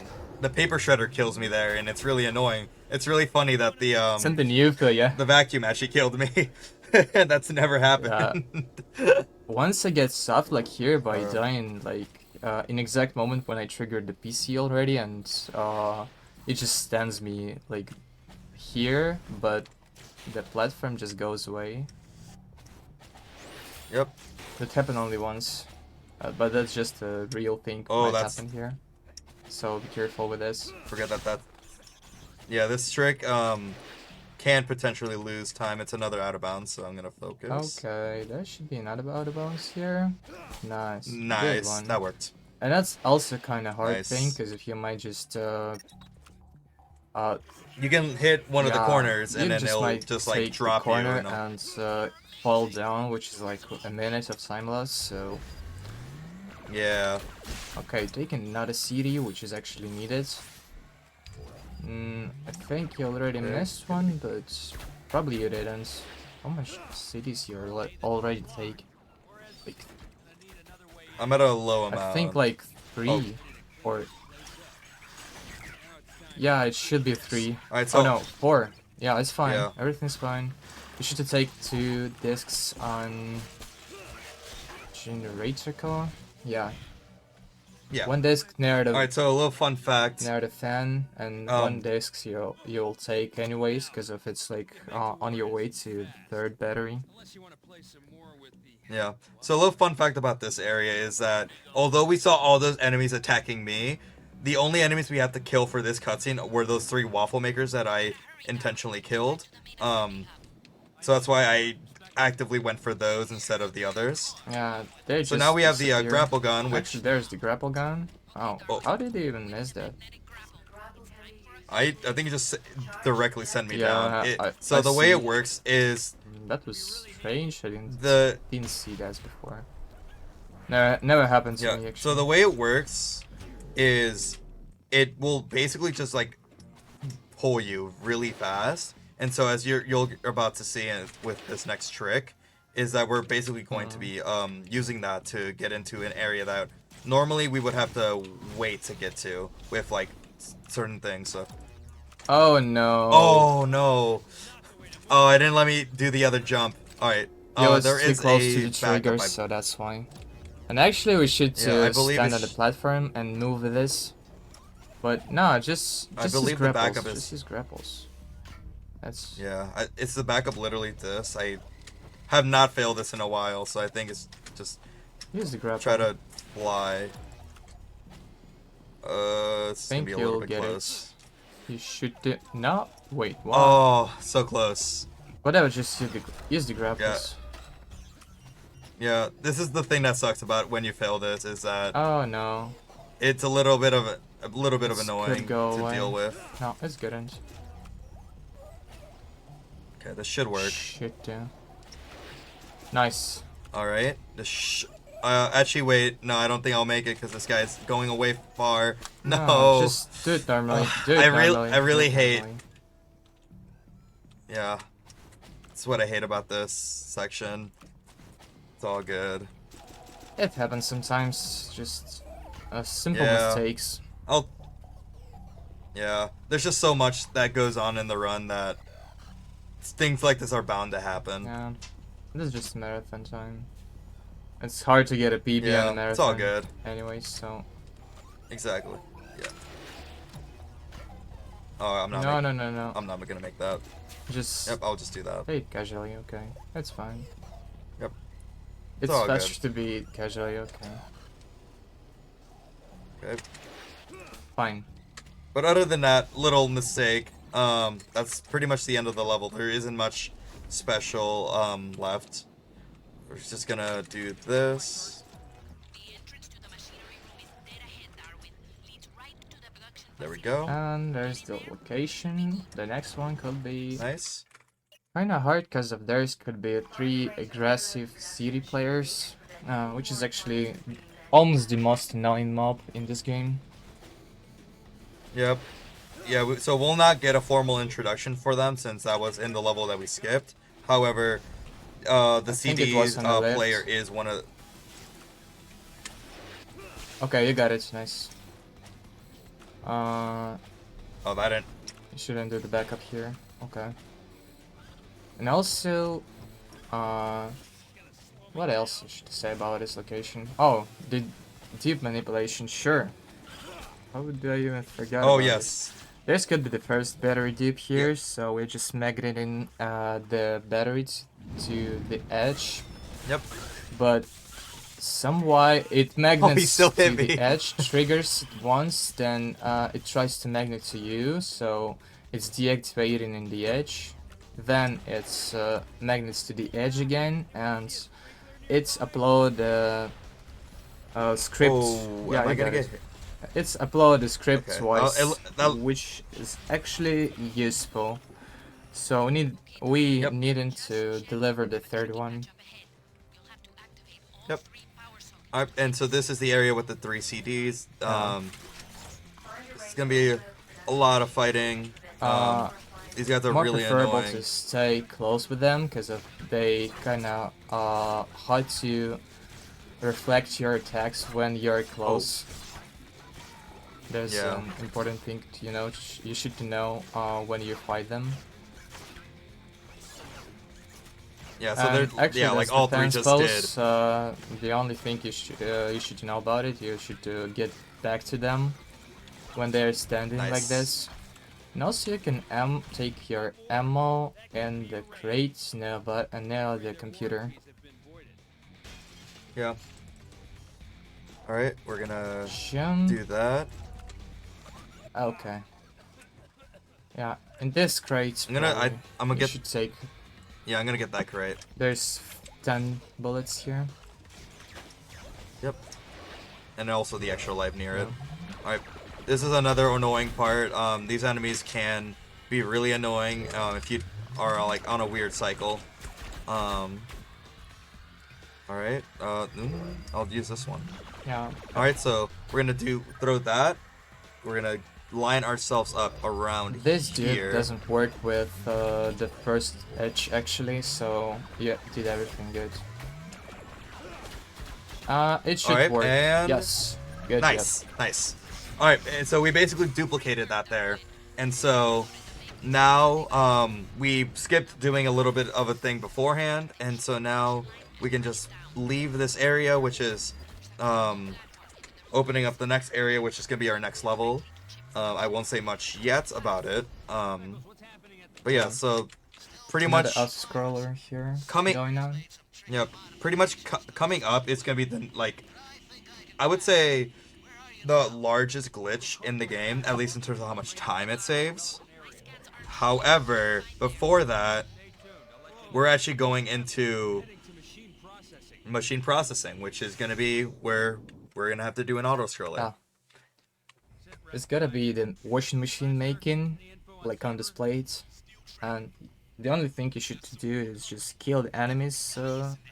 paper shredder kills me there, and it's really annoying. It's really funny that Something new for you. the vacuum actually killed me. That's never happened. Once I get soft like here by dying like in exact moment when I triggered the PC already, and it just stands me like here, but the platform just goes away. Yep. That happened only once, but that's just a real thing Oh, might that's- happen here. So be careful with this. Forget that. Yeah, this trick can potentially lose time. It's another out of bounds, so I'm gonna focus. Okay, there should be another out of bounds here. Nice. Good Nice. one. That worked. And that's also kind of hard Nice. thing, because if you might just You can hit one of the yeah, corners, you and then it'll might just take like the drop you. corner And and fall down, which is like a minute of time loss. So Yeah. okay, taking not a city, which is actually needed. I think you already Okay. missed one, but probably you didn't. How much cities you already take? Like, I'm at a low I amount. think like 3 or yeah, it should be 3. Alright, Oh so no, 4. Yeah, it's fine. Yeah. Everything's fine. You should take 2 discs on generator core. Yeah, yeah. one disc near the Alright, so a little fun fact. fan, and one disc you'll take anyways, because of it's like on your way to third battery. Yeah. So a little fun fact about this area is that although we saw all those enemies attacking me, the only enemies we had to kill for this cutscene were those 3 waffle makers that I intentionally killed. So that's why I actively went for those instead of the others. Yeah, they So just now we have the disappear. grapple gun, which Actually, there's the grapple gun. Oh, Oh. how did they even miss that? I think it just directly sent me Yeah, down. I The way see. it works is That was strange. I didn't see that before. Never happened to me yeah. actually. So the way it works is it will basically just like pull you really fast. And so as you're about to see it with this next trick is that we're basically going to be using that to get into an area that normally we would have to wait to get to with like certain things. So Oh no. oh no. Oh, I didn't let me do the other jump. All right. It was there too is close a to the backup. triggers, so that's why. And actually, we should Yeah, I believe stand on it's- the platform and move with this. But no, just I use believe the grapples. backup is- Just use grapples. That's Yeah, it's the backup literally to this. I have not failed this in a while, so I think it's just use the grapple. try to fly. It's gonna Think be a little you'll bit get close. it. You should do. No, wait. What? Oh, so close. Whatever. Just use the grapples. Yeah, this is the thing that sucks about when you fail this is that Oh no. it's a little bit of This annoying could go to away. deal with. No, it's good. Okay, this should work. Shit, yeah. Nice. All right. Actually, wait. No, I don't think I'll make it because this guy's going away far. No. Just do it normally. Ugh, Do it I normally. really Do it hate- normally. Yeah. That's what I hate about this section. It's all good. It happens sometimes. Just simple Yeah. mistakes. Yeah. There's just so much that goes on in the run that things like this are bound to happen. Yeah. This is just marathon time. It's hard to get a PB on a Yeah, marathon. it's all good. Anyway, so. Exactly. Yeah. Oh, I'm not. No. I'm not gonna make that. Just Yep, I'll just do that. play it casually, okay? That's fine. Yep. It's all faster good. to be casually, okay? Okay. Fine. But other than that little mistake, that's pretty much the end of the level. There isn't much special left. We're just gonna do this. There we go. And there's the location. The next one could be Nice. kinda hard because of theirs could be 3 aggressive city players, which is actually almost the most annoying mob in this game. Yep. Yeah, so we'll not get a formal introduction for them since that was in the level that we skipped. However, the think it CD was on the left. player is one of. Okay, you got it. Nice. Oh, that didn't. You shouldn't do the backup here. Okay. And also, what else should I say about this location? Oh, the deep manipulation. Sure. How did I even forget? Oh about yes. This could be the first battery deep here, so we're just magneting the battery to the edge. Yep. But somewhy it magnets still to hit the me. edge, triggers it once, then it tries to magnet to you, so it's deactivating in the edge. Then it's magnets to the edge again, and it's upload script. Oh, Yeah, am I you gonna got get it. hit? It's upload the script Okay, twice, that- which is actually useful. So we needed to deliver the third one. Yep. Alright, and so this is the area with the 3 CDs. It's gonna be a lot of fighting. These guys are More really preferable annoying. to stay close with them because they kind of hard to reflect your attacks when you're close. There's an important thing to, you should know when you fight them. Yeah, so they're actually, like all 3 just did. The only thing you should know about it, you should get back to them when they're standing like this. And also you can take your ammo and the crates near the computer. Yeah. Alright, we're gonna Jump. do that. Okay. Yeah, in this crate, I'm gonna get. should take. Yeah, I'm gonna get that crate. There's 10 bullets here. Yep. And also the extra life near it. Alright. This is another annoying part. These enemies can be really annoying if you are like on a weird cycle. Alright. I'll use this one. Yeah. Alright, so we're gonna throw that. We're gonna line ourselves up around this here. Dude doesn't work with the first edge actually, so yeah, did everything good. It should work. And yes. Good. Nice, nice. Alright, and so we basically duplicated that there. And so now we skipped doing a little bit of a thing beforehand, and so now we can just leave this area, which is opening up the next area, which is going to be our next level. I won't say much yet about it. But yeah, so pretty much a scroller here going on. Yeah, pretty much coming up, it's going to be the, like, I would say the largest glitch in the game, at least in terms of how much time it saves. However, before that, we're actually going into machine processing, which is going to be where we're going to have to do an auto-scroller. It's gotta be the washing machine making, like on this plate, and the only thing you should do is just kill the enemies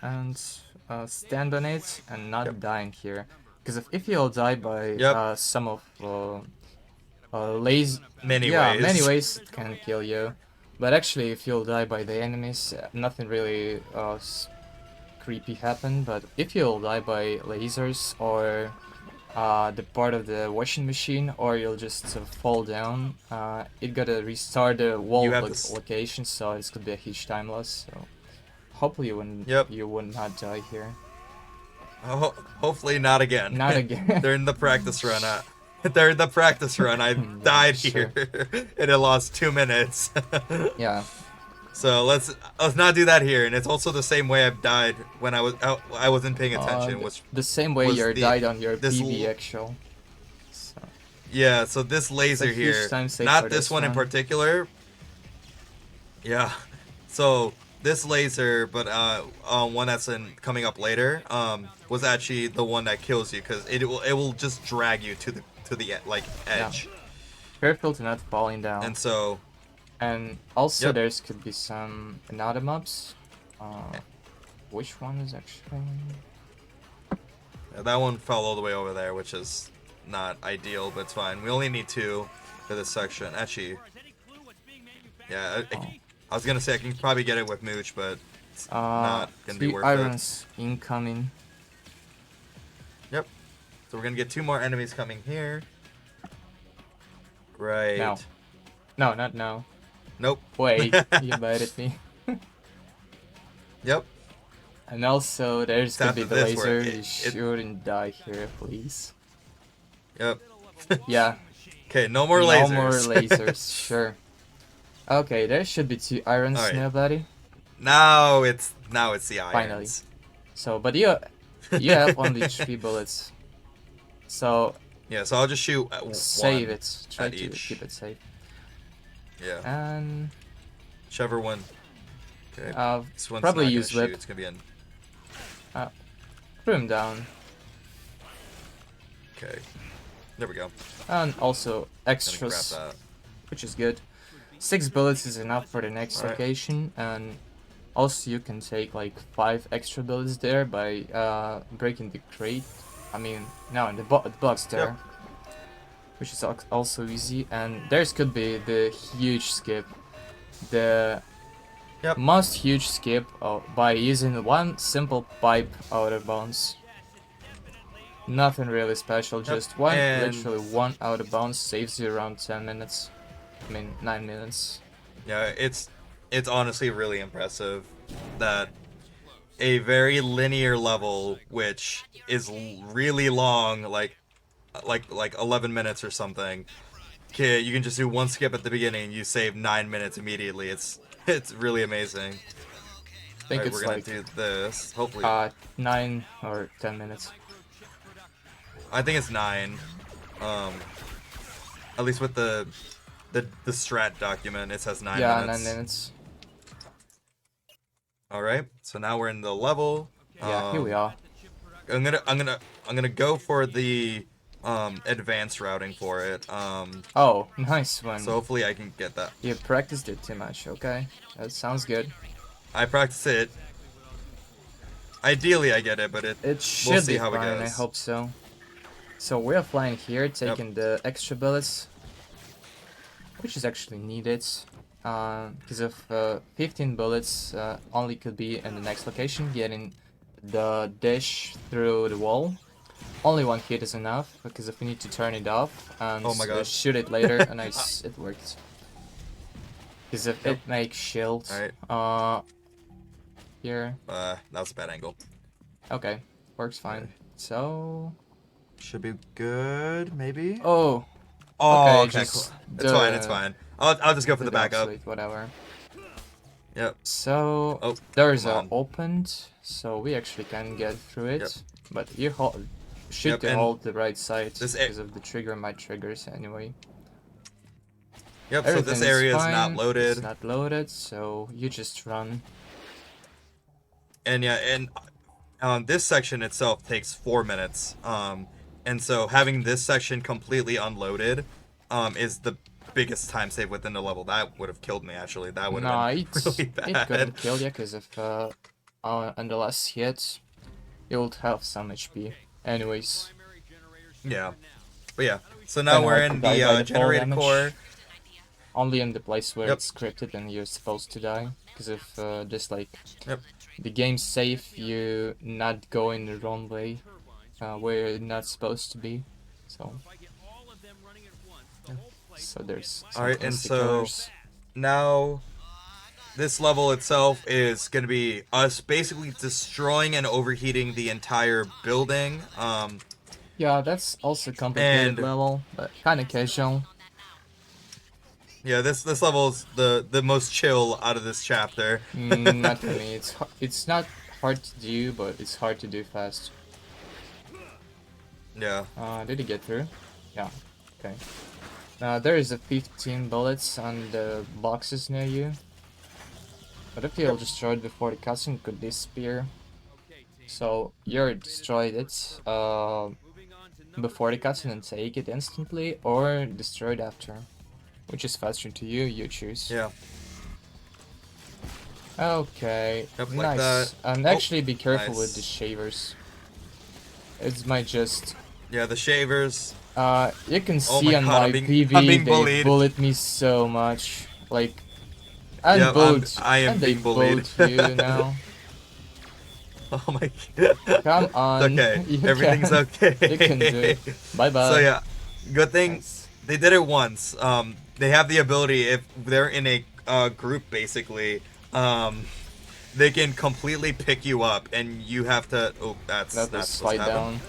and stand on it and not dying here. Because if you'll die by some of many ways it can kill you. But actually, if you'll die by the enemies, nothing really creepy happen. But if you'll die by lasers or the part of the washing machine, or you'll just fall down, it gotta restart the wall location, so this could be a huge time loss. So hopefully you wouldn't not die here. Hopefully not again. Not again. They're in the practice run. They're in the practice run. I died here, and it lost 2 minutes. Yeah. So let's not do that here. And it's also the same way I've died when I wasn't paying attention. The same way you died on your PB actual. So. Yeah. So this laser here, not this one in particular. Yeah. So this laser, but one that's coming up later, was actually the one that kills you because it will just drag you to the edge. Yeah. Careful to not falling down. And so. And also there could be some another mobs. Which one is actually? Yeah, that one fell all the way over there, which is not ideal, but it's fine. We only need 2 for this section. Actually, yeah, I was gonna say I can probably get it with Mooch, but it's not gonna be worth irons incoming. Yep. So we're gonna get 2 more enemies coming here. Right. No, not now. Nope. Wait, you baited me. Yep. And also, there's gonna be the laser. You shouldn't die here, please. Yep. Yeah. Okay, no more lasers. No more lasers, sure. Okay, there should be 2 irons nearby. Now it's the irons. Finally. So, but you have only 3 bullets. So. Yeah, so I'll just shoot save it. Try to keep it safe. Yeah. And whichever one. Okay. This one's probably not use whip. It's gonna be in. Put him down. Okay. There we go. And also extras, which is good. 6 bullets is enough for the next Alright. location, and also you can take like 5 extra bullets there by breaking the crate. I mean, no, the box there, which is also easy. And there's could be the huge skip, the most huge skip by using one simple pipe out of bounds. Nothing really special, just one, literally one out of bounds saves you around 10 minutes. I mean, 9 minutes. Yeah, it's honestly really impressive that a very linear level, which is really long, like 11 minutes or something. Okay, you can just do one skip at the beginning, and you save 9 minutes immediately. It's really amazing. I think it's we're gonna like do this. Hopefully, 9 or 10 minutes. I think it's 9. At least with the strat document, it says 9 yeah, minutes. 9 minutes. All right, so now we're in the level. Yeah, here we are. I'm gonna go for the advanced routing for it. Oh, nice one. So hopefully I can get that. You practiced it too much, okay? That sounds good. I practice it. Ideally I get it, but it should we'll see be how fine, it goes. I hope so. So we're flying here, taking the extra bullets, which is actually needed. Because of 15 bullets only could be in the next location, getting the dish through the wall. Only one hit is enough, because if we need to turn it off and shoot it later, and it worked. Because if it makes shields, here. That was a bad angle. Okay, works fine. Okay. So should be good, maybe. Oh, okay, cool. It's fine. It's fine. I'll just go for the backup. Whatever. Yep. So doors are opened, so we actually can get through it. But you should hold the right side because of the trigger. My triggers anyway. Yep. So this area is not loaded. It's not loaded, so you just run. And this section itself takes 4 minutes. And so having this section completely unloaded, is the biggest time save within the level. That would have killed me, actually. That would have been really bad. It couldn't kill you, because if on the last hit, you would have some HP. Anyways. Yeah. But yeah. So now we're in the generated core. Only in the place where it's scripted and you're supposed to die. Because if just like the game's safe, you not going the wrong way, where you're not supposed to be. So there's alright, and so now this level itself is gonna be us basically destroying and overheating the entire building. Yeah, that's also a complicated level, but kind of casual. Yeah, this level is the most chill out of this chapter. Not for me. It's not hard to do, but it's hard to do fast. Yeah. Did he get through? Yeah. Okay. There is a 15 bullets on the boxes near you. But if you're destroyed before the cutscene, it could disappear. So you're destroyed it before the cutscene and take it instantly, or destroyed after. Which is faster to you, you choose. Yeah. Okay, yep, nice. Like that. And actually be careful with the shavers. It might just... Yeah, the shavers. You can see on my PV, they bullet me so much. Like, I am being bullied you now. Oh my god. Come on. Okay, everything's okay. You can do it. Bye bye. So yeah, good thing they did it once. They have the ability, if they're in a group basically, they can completely pick you up, and you have to. Oh, that's slide down.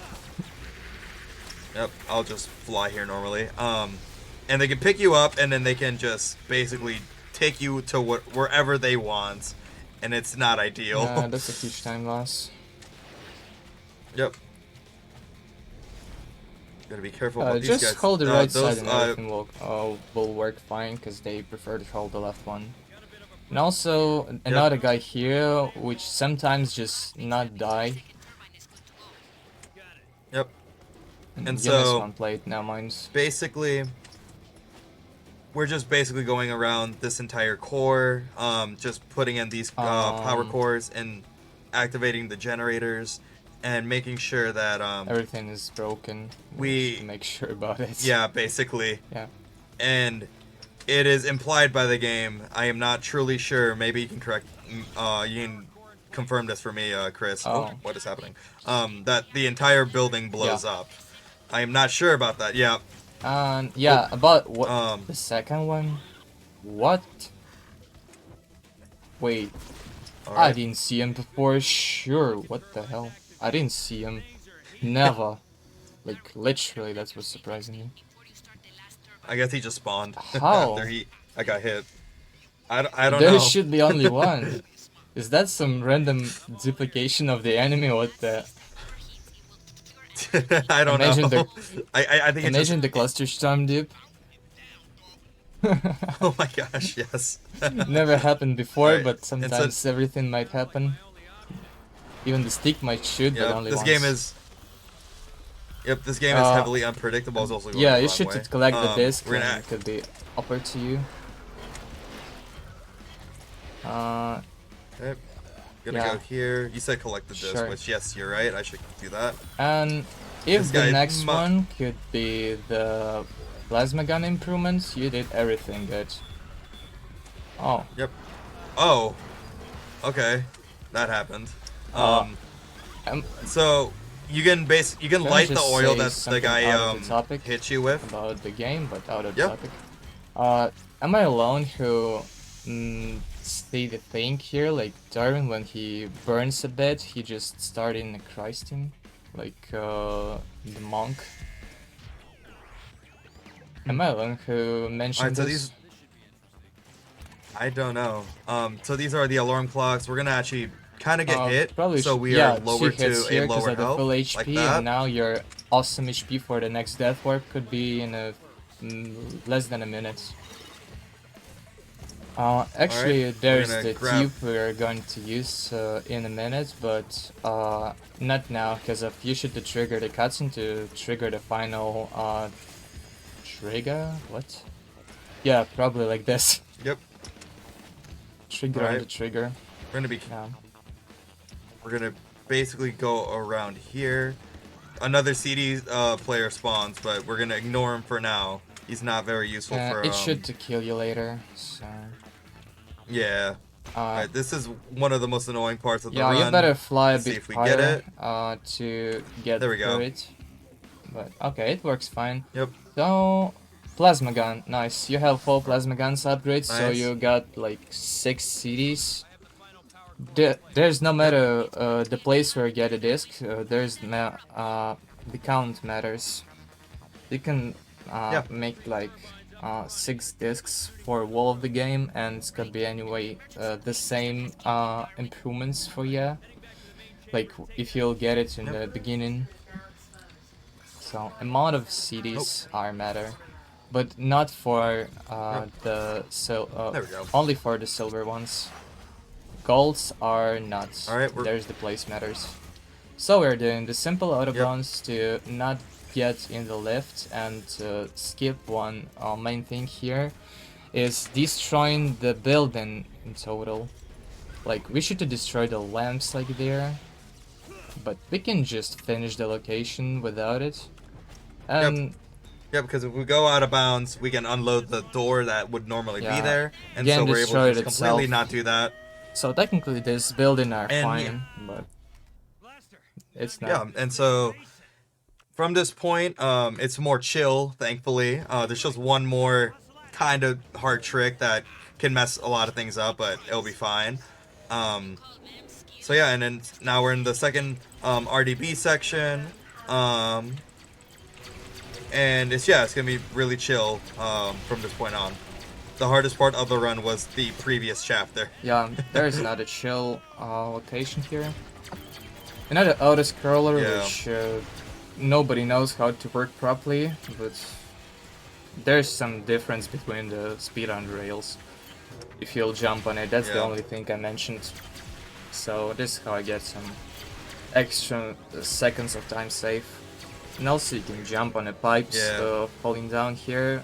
Yep, I'll just fly here normally. And they can pick you up, and then they can just basically take you to wherever they want, and it's not ideal. Yeah, that's a huge time loss. Yep. Gotta be careful about these guys. Just hold the right side and everything will work fine, because they prefer to hold the left one. And also, another guy here, which sometimes just not die. Yep. And so, one plate, now mine's... basically, we're just basically going around this entire core, just putting in these power cores and activating the generators and making sure that everything is broken. We should make sure about it. Yeah, basically. Yeah. And it is implied by the game. I am not truly sure. Maybe you can you can confirm this for me, Chris. Oh, what is happening? That the entire building blows up. I am not sure about that. Yeah. About what the second one? What? Wait. Right. I didn't see him before. Sure. What the hell? I didn't see him. Never. Like literally, that's what's surprising me. I guess he just spawned. How? After I got hit. I don't know. There should be only one. Is that some random duplication of the enemy? What the? I don't know. I think imagine the cluster storm dip. Oh my gosh, yes. Never happened before, Right. but sometimes everything might happen. Even the stick might shoot, but only this once. game is. Yep, this game is heavily unpredictable. It's also going yeah, the you wrong should way. collect the disc, we're and gonna it could be offered to you. Okay. Gonna go here. You said collect the disc, which yes, you're right. I should do that. And if This the guy next one could be the plasma gun improvements, you did everything good. Oh. Yep. Oh. Okay. That happened. So you can light the oil that the guy hit you with. About the game, but out of the topic. Am I alone who see the thing here? Like Darwin, when he burns a bit, he just started in a Christing, like the monk. Am I alone who mentioned this? I don't know. So these are the alarm clocks. We're gonna actually kind of get hit, probably so we are lower to here a lower health, full HP, like that. and now your awesome HP for the next death warp could be in a less than a minute. Actually, there's the tube we're going to use in a minute, but not now, because I've used to trigger the cutscene to trigger the final trigger. What? Yeah, probably like this. Yep. Trigger on the trigger. We're gonna basically go around here. Another CD player spawns, but we're gonna ignore him for now. He's not very useful for. It should to kill you later. So. Yeah. Alright, this is one of the most annoying parts of the run. Yeah, you better fly a See bit if we higher get it. to get there we go. through it. But okay, it works fine. Yep. So plasma gun, nice. You have full plasma guns upgrades, so Nice. you got like 6 CDs. There's no matter the place where you get a disc. The count matters. You can make like 6 discs for wall of the game, and it's gonna be anyway the same improvements for you. Like if you'll get it in the beginning. So amount of CDs are matter, but not for the only for the silver ones. Golds are not. Alright, there's the place matters. So we're doing the simple out of bounds to not get in the lift and skip one main thing here is destroying the building in total. Like we should destroy the lamps like there, but we can just finish the location without it. And yeah, because if we go out of bounds, we can unload the door that would normally be there, and again, so we're able to just itself. completely not do that. So technically this building are fine, but it's not. Yeah, and so from this point, it's more chill, thankfully. There's just one more kind of hard trick that can mess a lot of things up, but it'll be fine. So yeah, and then now we're in the second RDB section. And it's gonna be really chill from this point on. The hardest part of the run was the previous chapter. Yeah, there is another chill location here. Another auto-scroller which nobody knows how to work properly, but there's some difference between the speedrun rails. If you'll jump on it, that's the only thing I mentioned. So this is how I get some extra seconds of time save. And also you can jump on the pipes falling down here.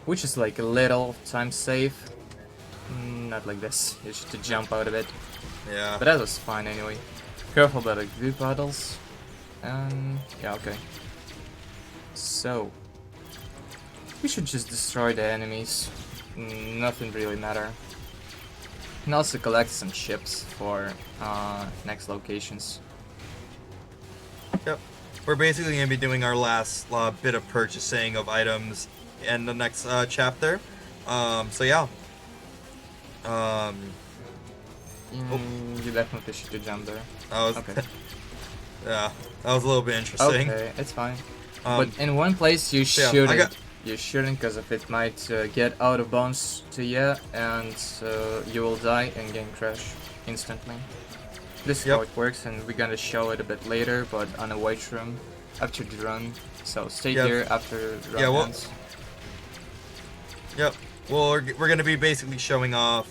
which is like a little time safe. Not like this. You should jump out of it. Yeah. But that was fine anyway. Careful about the glue puddles. Yeah, okay. So we should just destroy the enemies. Nothing really matter. And also collect some chips for next locations. Yep. We're basically going to be doing our last bit of purchasing of items in the next chapter. So yeah. You definitely should jump there. Okay. Yeah, that was a little bit interesting. Okay, it's fine. But in one place you shouldn't. You shouldn't, because if it might get out of bounds to you, and you will die and game crash instantly. This is how it works, and we're gonna show it a bit later, but on a white room after the run. So stay here after the run ends. Yep. Well, we're gonna be basically showing off,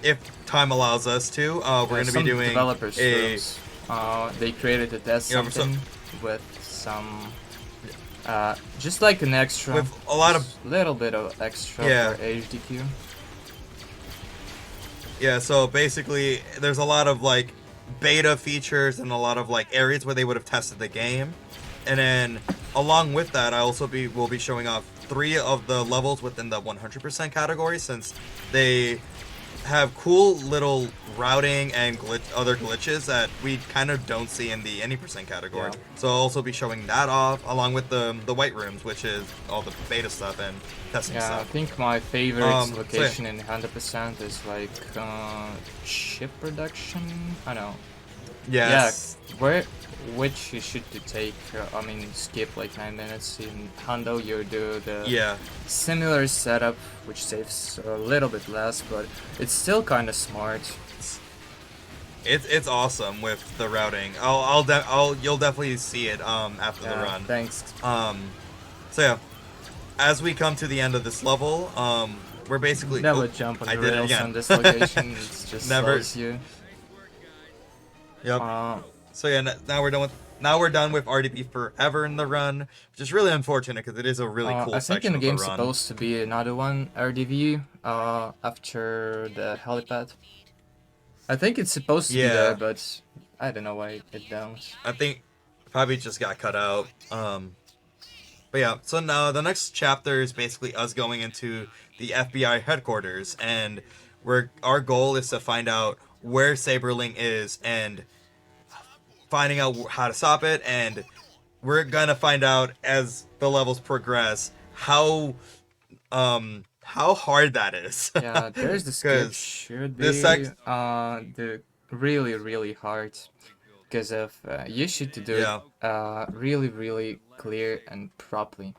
if time allows us to. We're gonna be doing developers they created a test something with some. Just like an extra, with a lot of little bit of extra for HDQ. Yeah, so basically, there's a lot of like beta features and a lot of like areas where they would have tested the game, and then along with that, will be showing off 3 of the levels within the 100% category, since they have cool little routing and other glitches that we kind of don't see in the any percent category. Yeah. So I'll also be showing that off along with the white rooms, which is all the beta stuff and testing stuff. I think my favorite location in 100% is like chip production. I know. Yes. Yeah. Which you should take? I mean, skip like 9 minutes. In Hondo, you do the similar setup, which saves a little bit less, but it's still kind of smart. It's awesome with the routing. You'll definitely see it after the run. Thanks. So yeah, as we come to the end of this level, we're basically never jump on the rails on this location. It's just slows you. Yep. So yeah, now we're done with RDP forever in the run, which is really unfortunate because it is a really cool section of the run. I think in the game's supposed to be another one RDV after the helipad. I think it's supposed to be there, but I don't know why it don't. I think probably just got cut out. But yeah, so now the next chapter is basically us going into the FBI headquarters, and our goal is to find out where Saberling is and finding out how to stop it, and we're gonna find out as the levels progress how hard that is. Yeah, there's the skip should be the really hard, because of you should do it really clear and properly.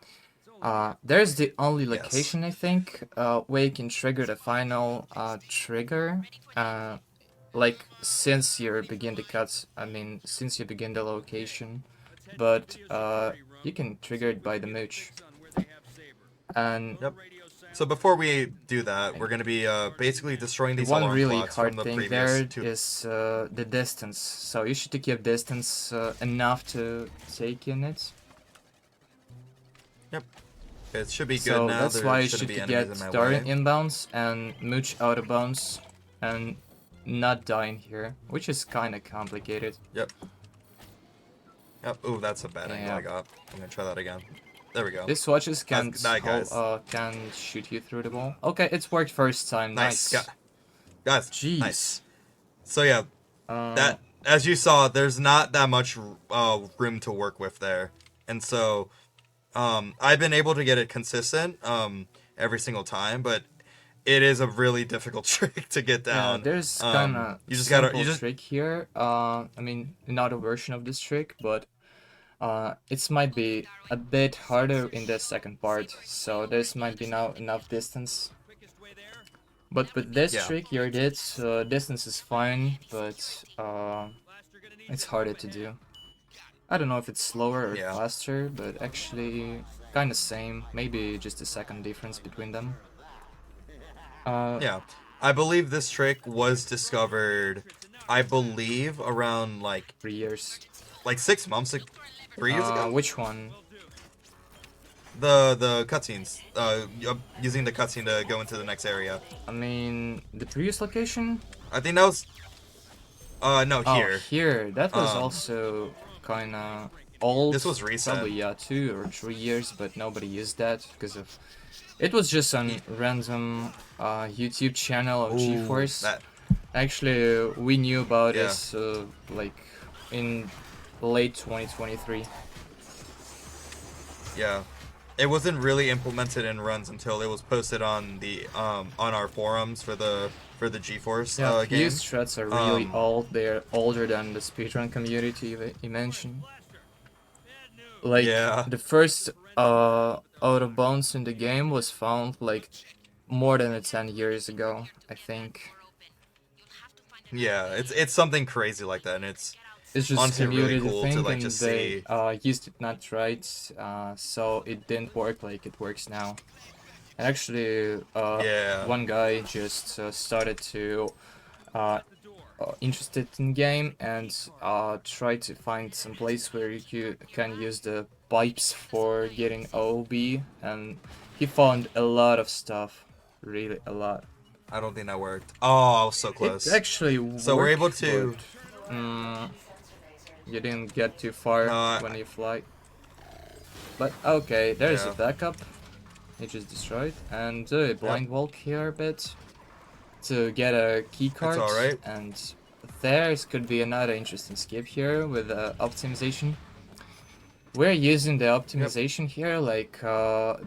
There's the only location I think where you can trigger the final trigger. Like since you begin the cuts, since you begin the location, but you can trigger it by the mooch. And so before we do that, we're gonna be basically destroying these alarm really clocks hard from the thing previous there is the distance. So you should keep distance enough to take in it. Yep. It should be good so now. That's why you should get starting inbounds and mooch out of bounds and not dying here, which is kind of complicated. Yep. Ooh, that's a bad angle I got. I'm gonna try that again. There we go. These watches can shoot you through the wall. Okay, it's worked first time. Nice. Guys, jeez. Nice. So yeah, that as you saw, there's not that much room to work with there, and so I've been able to get it consistent every single time, but it is a really difficult trick to get down. Yeah, there's kind of trick here. Another version of this trick, but it might be a bit harder in the second part. So this might be now enough distance. But with this trick, your distance is fine, but it's harder to do. I don't know if it's slower or faster, but actually kind of same. Maybe just a second difference between them. I believe this trick was discovered, around like 3 years. Like 6 months ago. 3 years ago? Which one? The cutscenes. Using the cutscene to go into the next area. I mean, the previous location? I think that was. No, here. Oh, here. That was Um, also kinda old. This was recent. Probably, yeah, 2 or 3 years, but nobody used that because of... It was just on random YouTube channel of Ooh, GeForce. that. Actually, we knew about Yeah. this like in late 2023. Yeah. It wasn't really implemented in runs until it was posted on the on our forums for the GeForce Yeah, game. these threads are really old. They're older than the speedrun community you mentioned. Like, Yeah. the first out of bounds in the game was found like more than 10 years ago, I think. Yeah, it's something crazy like that, and it's Just honestly really community cool to thing, like and just they see. used it not right, so it didn't work like it works now. And actually, Yeah. one guy just started to interested in game and try to find some place where you can use the pipes for getting OB, and he found a lot of stuff, really a lot. I don't think that worked. Oh, I was so It close. actually worked, So we're able to. but, you didn't get too far No, when you fly. But okay, there's a Yeah. backup. It just destroyed, and a blind walk here a bit to get a key card, alright. and there could be another interesting skip here with optimization. We're using the optimization here, like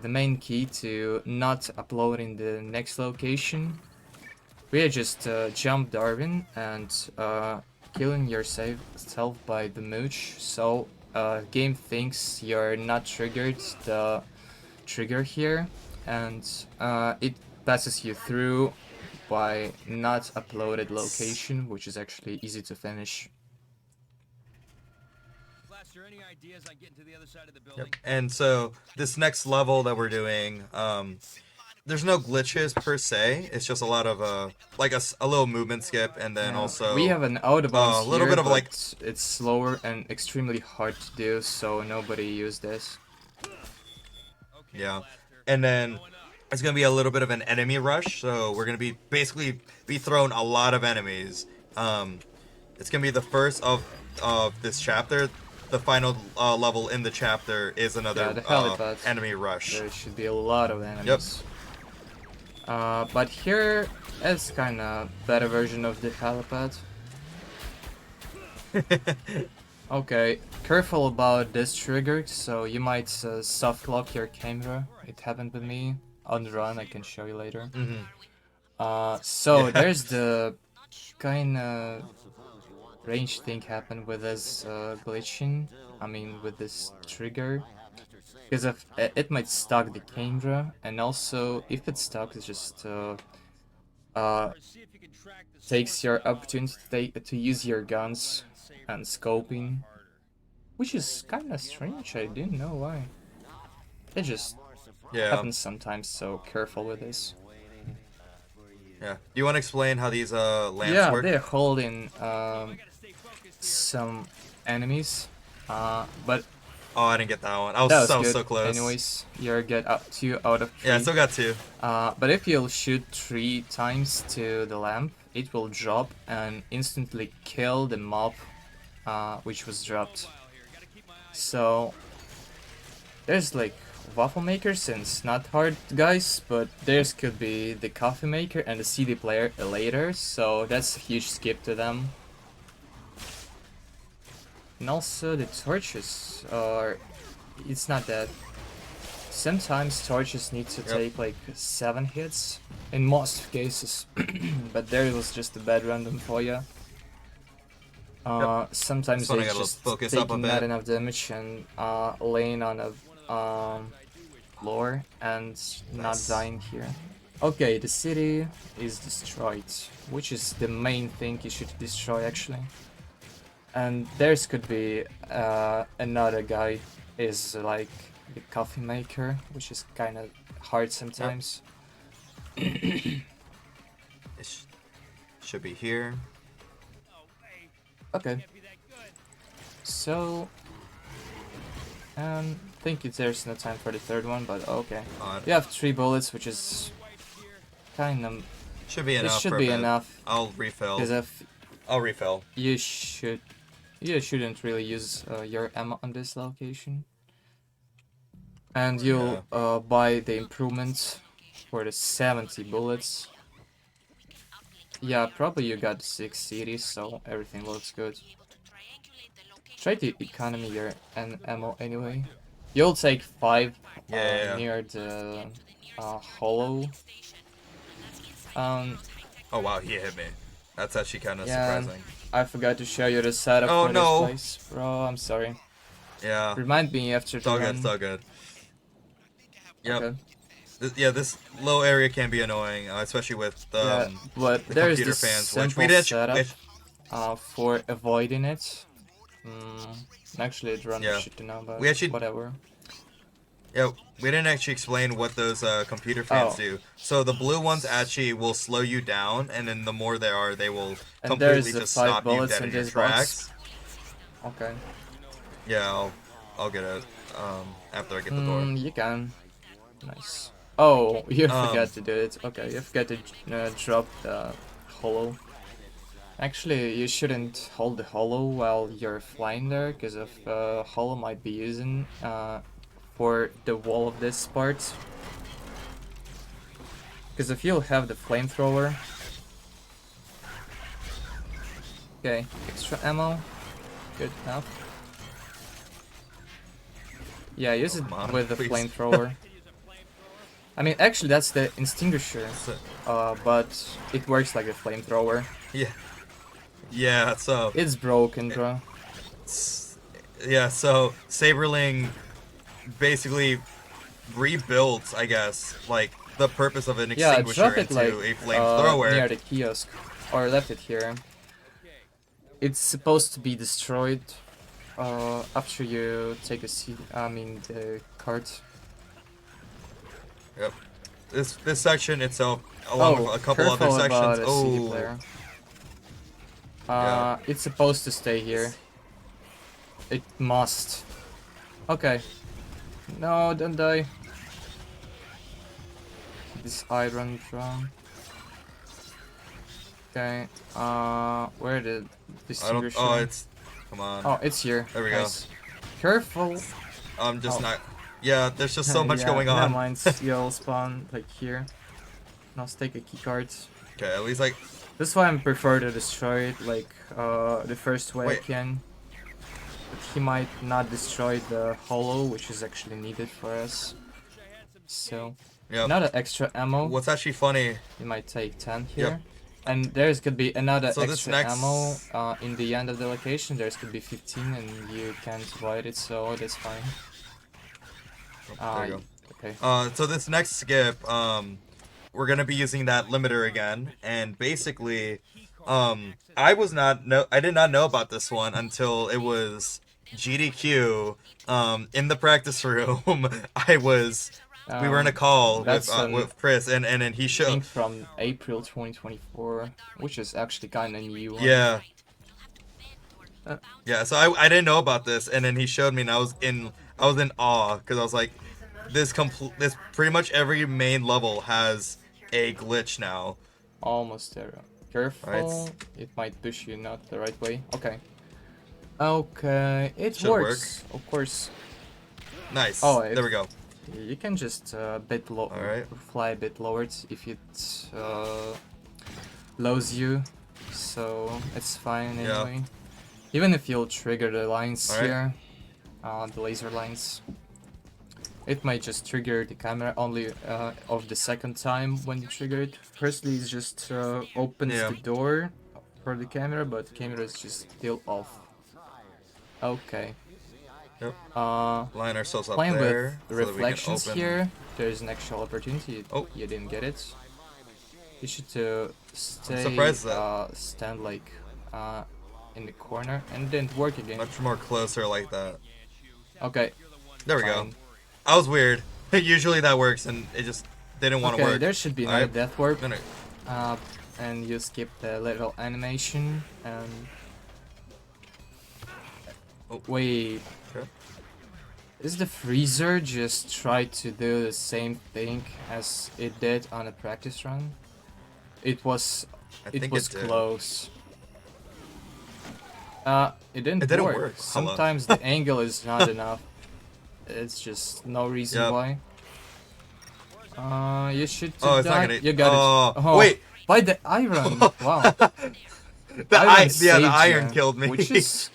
the main key to not uploading the next location. We are just jump Darwin and killing yourself by the mooch, so game thinks you're not triggered the trigger here, and it passes you through by not uploaded location, which is actually easy to finish. Yep. And so this next level that we're doing, there's no glitches per se. It's just a lot of like a little movement skip, and then also we have an out of bounds a little here, bit of but like it's slower and extremely hard to do, so nobody used this. yeah, and then it's gonna be a little bit of an enemy rush. So we're gonna be basically be thrown a lot of enemies. It's gonna be the first of this chapter. The final level in the chapter is another the helipad. enemy rush. There should be a lot of enemies. But here is kind of better version of the helipad. Okay, careful about this trigger, so you might soft lock your camera. It happened with me on the run. I can show you later. So there's the kind of range thing happened with this glitching. I mean, with this trigger, because of it might stuck the camera, and also if it's stuck, it just takes your opportunity to use your guns and scoping, which is kind of strange. I didn't know why. It just happens sometimes, so careful with this. Yeah. Do you want to explain how these lamps work? They're holding some enemies, but Oh, I didn't get that one. I was so close. Anyways, you get up 2 out of 3. Yeah, I still got 2. But if you'll shoot 3 times to the lamp, it will drop and instantly kill the mob which was dropped. So there's like waffle makers, and it's not hard guys, but there's could be the coffee maker and the CD player later, so that's a huge skip to them. And also the torches are, it's not that. Sometimes torches need to take like 7 hits in most cases, but there was just a bad random for you. Sometimes they just taking not enough damage and laying on a floor and not dying here. Okay, the city is destroyed, which is the main thing you should destroy actually. And there's could be another guy is like the coffee maker, which is kind of hard sometimes. It should be here. Okay. So, think there's no time for the third one, but okay. Odd. You have 3 bullets, which is kind of... Should be It enough. should for a be bit. enough. I'll refill. Because if I'll refill. you shouldn't really use your ammo on this location. And you'll buy the improvements for the 70 bullets. Yeah, probably you got 6 cities, so everything looks good. Try to economy your ammo anyway. You'll take 5 near the hollow. Oh wow, he hit me. That's actually kind of Yeah, surprising. I forgot to show you the setup Oh, for no. this place, bro. I'm sorry. Yeah. Remind me after It's the all good. run. It's all good. Yep. Okay. Yeah, this low area can be annoying, especially with Yeah, but the there's computer this fans, which simple we did. setup for avoiding it. Actually, the run Yeah. should know, but We actually- whatever. Yeah, we didn't actually explain what those computer fans do. So the blue ones actually will slow you down, and then the more there are, they will And there's completely the just 5 stop you bullets dead in in your this tracks. box. Okay. Yeah, I'll get it after I get the door. You can. Nice. Oh, you forgot to do it. Okay, you forgot to drop the hollow. Actually, you shouldn't hold the hollow while you're flying there, because if hollow might be using for the wall of this part. Because if you'll have the flamethrower. Okay, extra ammo. Good enough. Yeah, use it Come on, with the please. flamethrower. I mean, actually, that's the extinguisher, but it works like a flamethrower. Yeah. Yeah, so It's broken, bro. yeah, so Saberling basically rebuilt, I guess, like the purpose of an Yeah, extinguisher drop it into like a flamethrower. near the kiosk, or left it here. It's supposed to be destroyed after you take the cart. Yep. This section itself, along with a couple other careful sections. about a CD player. It's supposed to stay here. It must. Okay. No, don't die. This iron drum. Okay. Where did this? I don't. Oh, it's. Come on. Oh, it's here. There we Nice. Careful. I'm just Oh. not. Yeah, there's just so much Yeah, going never on. mind. You'll spawn like here. Now let's take a keycard. Okay, at least like. This is why I prefer to destroy it like the first way I Wait. can. But he might not destroy the hollow, which is actually needed for us. So, Yep. another extra ammo. What's actually funny? You might take 10 here. And there's could be another So this extra next- ammo in the end of the location. There's could be 15 and you can't avoid it, so that's fine. There you go. Okay. So this next skip, we're gonna be using that limiter again, and basically, I did not know about this one until it was GDQ, in the practice room. We were in a call with Chris, and then he I showed. think from April 2024, which is actually kind of new. Yeah. Yeah, so I didn't know about this, and then he showed me, and I was in awe, because I was like, this pretty much every main level has a glitch now. Almost there. Careful, Alright. it might push you not the right way. Okay. Okay, it Should works. Of course. Nice. Oh, there we go. You can just Alright. fly a bit lower if it lows you, so it's fine Yeah. anyway. Even if you'll trigger the lines Alright. here, the laser lines, it might just trigger the camera only of the second time when you trigger it. Firstly, it just opens Yeah. the door for the camera, but the camera is just still off. Okay. Yep. Uh, Line ourselves up Playing there. with so that we can reflections open- here, there's an actual opportunity. Oh. You didn't get it. You should stay, surprised that- stand like in the corner, and it didn't work again. Much more closer like that. Okay. There we go. fine. That was weird. Usually that works, and it just didn't want to Okay, work. there should be another Alright. death warp, No, no. and you skip the little animation, and... Oh. Wait. Okay. Is the freezer just try to do the same thing as it did on a practice run? It was I think it did. close. It didn't, It didn't work. work. Hello. Sometimes the angle is not enough. It's just no reason Yep. why. You should do Oh, it's that. not gonna. You got it. Oh, wait. By the iron. Wow. The Iron the saved iron ya, killed me. Which is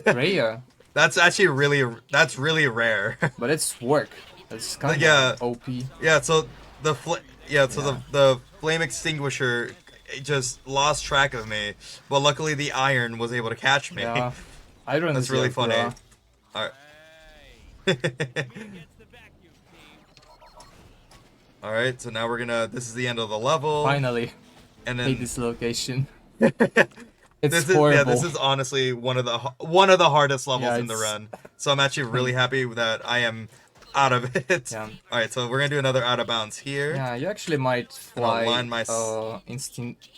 rare, That's actually really rare. but it's work. It's kind of Yeah. OP. Yeah, so the the flame extinguisher it just lost track of me, but luckily the iron was able to catch me. Yeah. Iron That's is really your funny. bra. Alright. Alright, so now we're gonna this is the end of the level. Finally, And hate then this location. this It's horrible. this is honestly one of the hardest levels Yeah, in the it's- run. So I'm actually really happy that I am out of it. Yeah. Alright, so we're gonna do another out of bounds here. Yeah, you actually might And I'll fly line my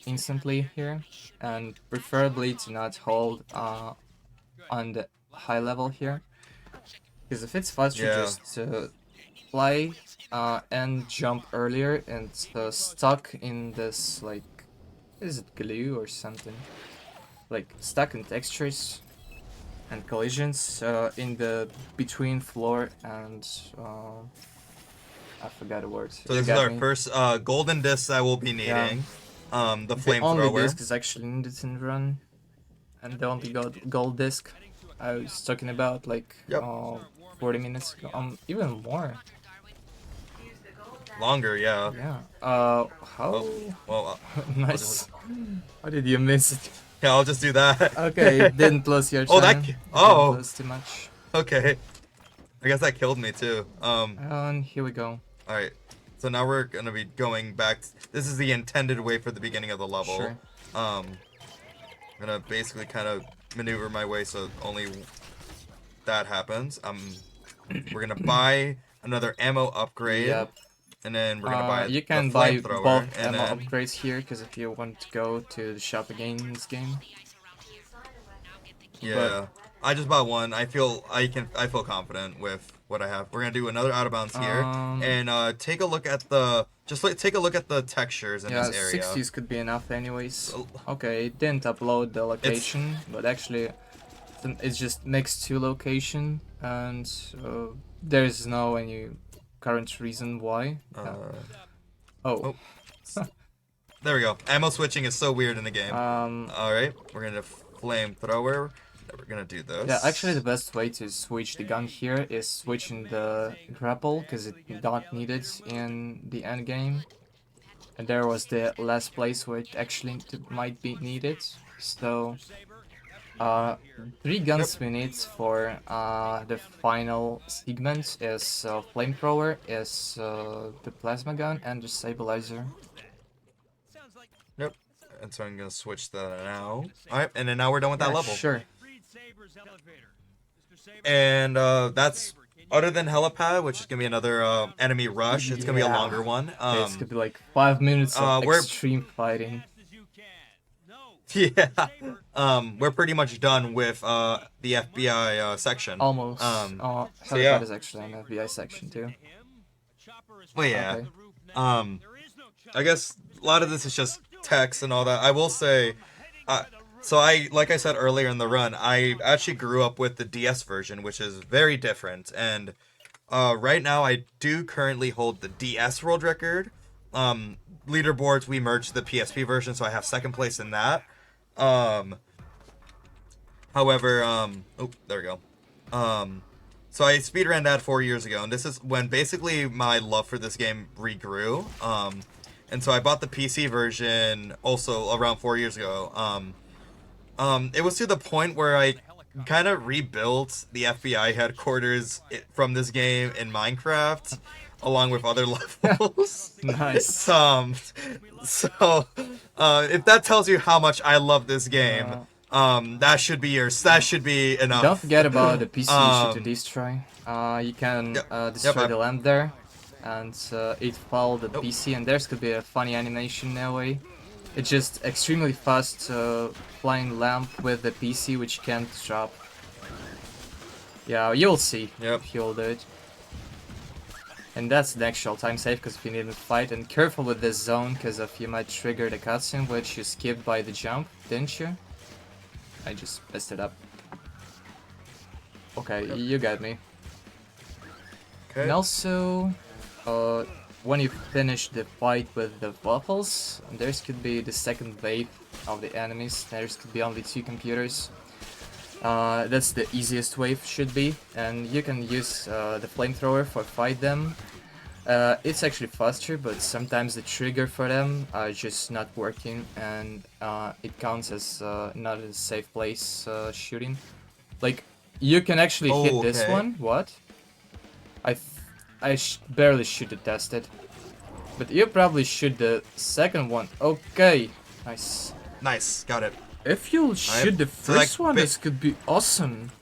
instantly here, and preferably to not hold on the high level here, because if it's faster, Yeah. just fly and jump earlier and stuck in this like, is it glue or something? Like stuck in textures and collisions in the between floor and I forgot the word. So this is our first golden disc that we'll be needing. The The flamethrower. only disc is actually needed in the run, and the only gold disc I was talking about like Yep. 40 minutes ago, even more. Longer, yeah. Yeah. How? Well, Nice. How did you miss it? yeah, I'll just do that. Okay, didn't close your Oh, that time. ki- Didn't oh. close too much. Okay. I guess that killed me too. And here we go. All right. So now we're gonna be going back. This is the intended way for the beginning of the level. Sure. I'm gonna basically kind of maneuver my way so only that happens. We're gonna buy another ammo upgrade. Yep. And then we're gonna buy You the can buy flamethrower, both and ammo then upgrades here, because if you want to go to the shop again in this game. yeah, I just bought one. I feel confident with what I have. We're gonna do another out of bounds here, and take a look at the take a look at the textures in Yeah, this area. 60s could be enough anyways. Oh. Okay, it didn't upload the location, but actually it's just next to location, and there's no any current reason why. Oh. There we go. Ammo switching is so weird in the game. Um, All right, we're gonna flamethrower. We're gonna do this. Yeah, actually the best way to switch the gun here is switching the grapple, because it not needed in the end game. And there was the last place where it actually might be needed. So, 3 guns we need for the final segment is flamethrower, is the plasma gun, and the stabilizer. Yep. And so I'm gonna switch that now. All right, and then now we're done with that Yeah, level. Sure. And that's other than helipad, which is gonna be another enemy rush. It's gonna be a Yeah. longer one. It's gonna be like 5 minutes of we're- extreme fighting. Yeah. We're pretty much done with the FBI section. Almost. So Helipad yeah. is actually an FBI section too. Well, yeah. Okay. I guess a lot of this is just text and all that. I will say, so like I said earlier in the run, I actually grew up with the DS version, which is very different. And right now, I do currently hold the DS world record. Leaderboards, we merged the PSP version, so I have second place in that. However, oh, there we go. So I speedran that 4 years ago, and this is when basically my love for this game regrew. And so I bought the PC version also around 4 years ago. It was to the point where I kind of rebuilt the FBI headquarters from this game in Minecraft, along with other levels. Nice. So if that tells you how much I love this game, that should be enough. Don't forget about the PC issue to destroy. You can destroy the lamp there, and it followed the PC, and there's could be a funny animation that way. It's just extremely fast flying lamp with the PC, which can't drop. Yeah, you'll see Yep. if you'll do it. And that's the actual time save, because if you need to fight, and careful with this zone, because if you might trigger the cutscene, which you skipped by the jump, didn't you? I just messed it up. Okay, Yep. you got me. Okay. And also, when you finish the fight with the waffles, there's could be the second wave of the enemies. There's could be only 2 computers. That's the easiest wave, should be, and you can use the flamethrower for fight them. It's actually faster, but sometimes the trigger for them are just not working, and it counts as not a safe place shooting. Like, you can actually hit this Okay. one. What? I barely shoot the tested, but you probably shoot the second one. Okay, nice. Nice. Got it. If you shoot the So, like, first one, this could be awesome.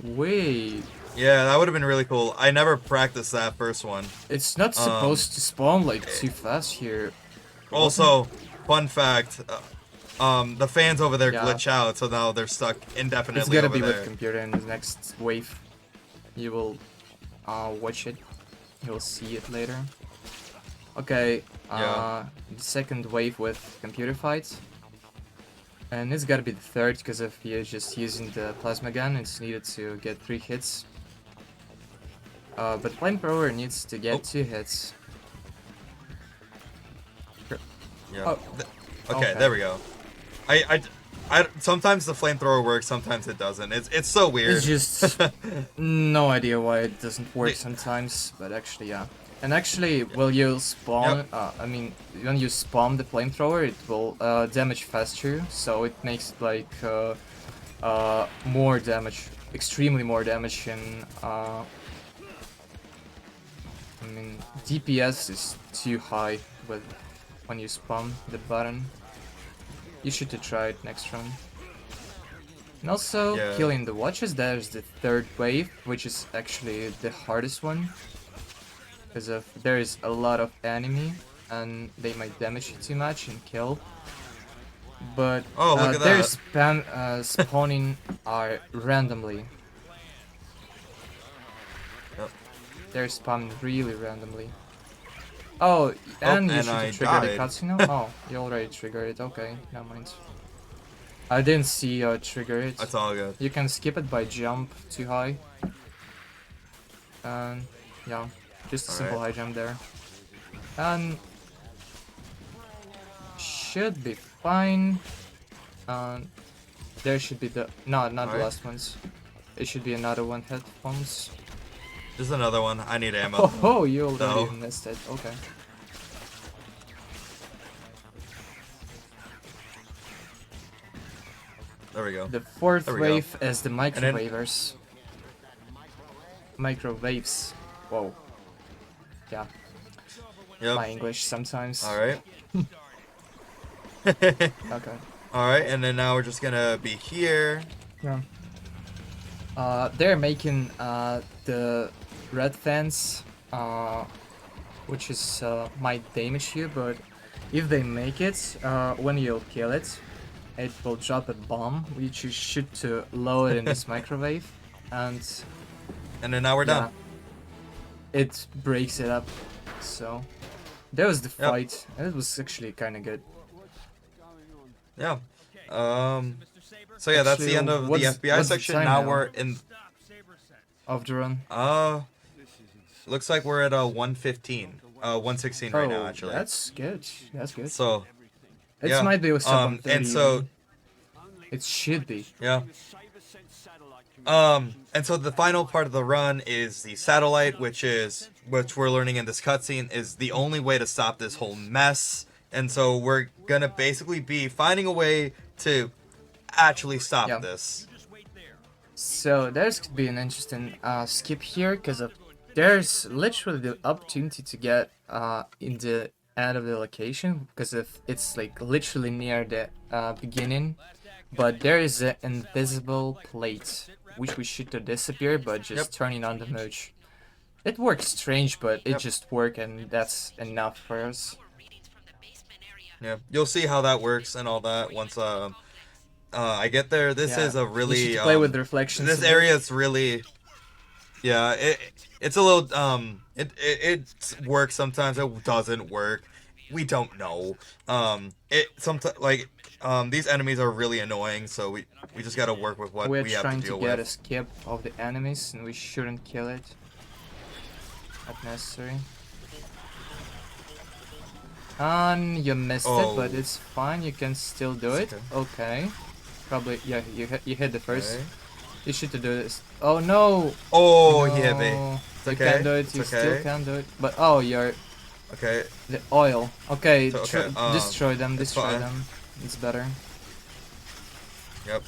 Wait, Yeah, that would have been really cool. I never practiced that first one. it's not supposed to spawn like too fast here. Also, fun fact, the fans over there Yeah. glitch out, so now they're stuck indefinitely It's gonna over be there. with computer in the next wave. You will watch it. You'll see it later. Okay, Yeah. the second wave with computer fights. And it's gotta be the third, because if you're just using the plasma gun, it's needed to get 3 hits. But flamethrower needs to get 2 hits. Yeah. Oh, Okay, okay. there we go. I sometimes the flamethrower works, sometimes it doesn't. It's so weird. It's just no idea why it doesn't work sometimes, but actually, yeah. And actually, will you spawn? I mean, when you spawn the flamethrower, it will damage faster, so it makes it like more damage, extremely more damage. And I mean, DPS is too high with when you spawn the button. You should try it next round. And also, Yeah. killing the watches, there's the third wave, which is actually the hardest one. Because there is a lot of enemy, and they might damage you too much and kill. But Oh, look at their that. spawning are randomly. Yep. They're spawning really randomly. Oh, and you and should I trigger the died. cutscene now? Oh, you already triggered it. Okay, never mind. I didn't see you trigger it. That's all good. You can skip it by jump too high. And yeah, just a simple high jump there. And should be fine. There should be the not the Alright. last ones. It should be another one headphones. There's another one. I need ammo. Oh, you already No. missed it. Okay. There we go. The fourth There we go. wave is the then- microwavers. Microwaves. Whoa. Yeah, my Yep. English sometimes. Alright. Okay. Alright, and then now we're just gonna be here. Yeah. They're making the red fence, which is might damage you, but if they make it, when you'll kill it, it will drop a bomb, which you shoot to load in this microwave, and And then now we're yeah, done. it breaks it up. So that was the Yep. fight, and it was actually kind of good. Yeah. So yeah, that's the end of the What's- FBI what's the section. time Now now? we're in. Of the run. Looks like we're at 115, 116 right now actually. That's good. That's good. So It yeah, might be with someone and so it should be. yeah. And so the final part of the run is the satellite, which we're learning in this cutscene is the only way to stop this whole mess. And so we're gonna basically be finding a way to actually stop Yeah. this. So there's could be an interesting skip here, because there's literally the opportunity to get in the end of the location, because if it's like literally near the beginning, but there is an invisible plate which we should to disappear, but just Yep. turning on the merge. It works strange, but it Yep. just worked, and that's enough for us. Yeah, you'll see how that works and all that once I get there. This Yeah. is a You really should play with the reflections. this a bit. area is really Yeah, it's a little it works sometimes. It doesn't work. We don't know. It sometimes like these enemies are really annoying, so we just gotta work with what We're we have to trying to deal get a with. skip of the enemies, and we shouldn't kill it. Not necessary. And you missed it, but Oh. it's fine. You can still do it. Okay. Okay. Probably, yeah. You hit the first. Okay. You should do this. Oh no! Oh, he hit me. No, It's you okay. can't do it. It's You still okay. can't do it. But oh, you're Okay. the oil. Okay, So, okay. destroy them. It's Destroy fine. them. It's better. Yep.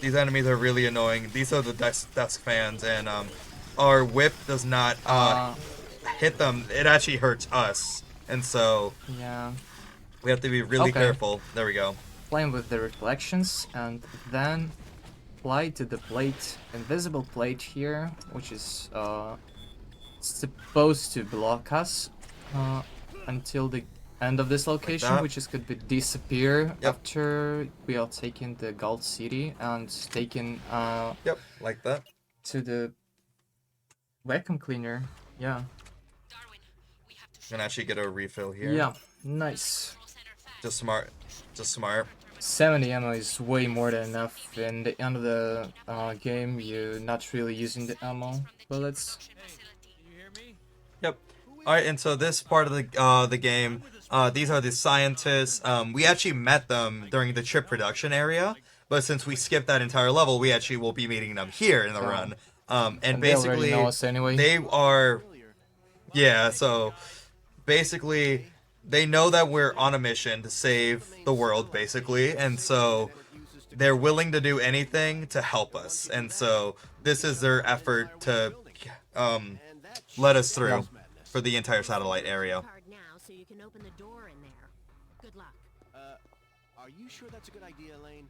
These enemies are really annoying. These are the desk fans, and our whip does not hit them. It actually hurts us, and so Yeah. we have to be really Okay. careful. There we go. Playing with the reflections, and then apply to the plate, invisible plate here, which is supposed to block us until the end of this location, that. which is could be disappear Yep. after we are taking the gold city and taking Yep, like that. to the vacuum cleaner. Yeah. Can actually get a refill here. Yeah. Nice. Just smart. Just smart. 70 ammo is way more than enough. In the end of the game, you're not really using the ammo bullets. Yep. All right, and so this part of the game, these are the scientists. We actually met them during the chip production area, but since we skipped that entire level, we actually will be meeting them here in the Oh. run. And They already basically, know us anyway. they are, yeah. So basically, they know that we're on a mission to save the world, basically, and so they're willing to do anything to help us. And so this is their effort to let us through Yeah. for the entire satellite area. Card now so you can open the door in there. Good luck. Are you sure that's a good idea, Elaine?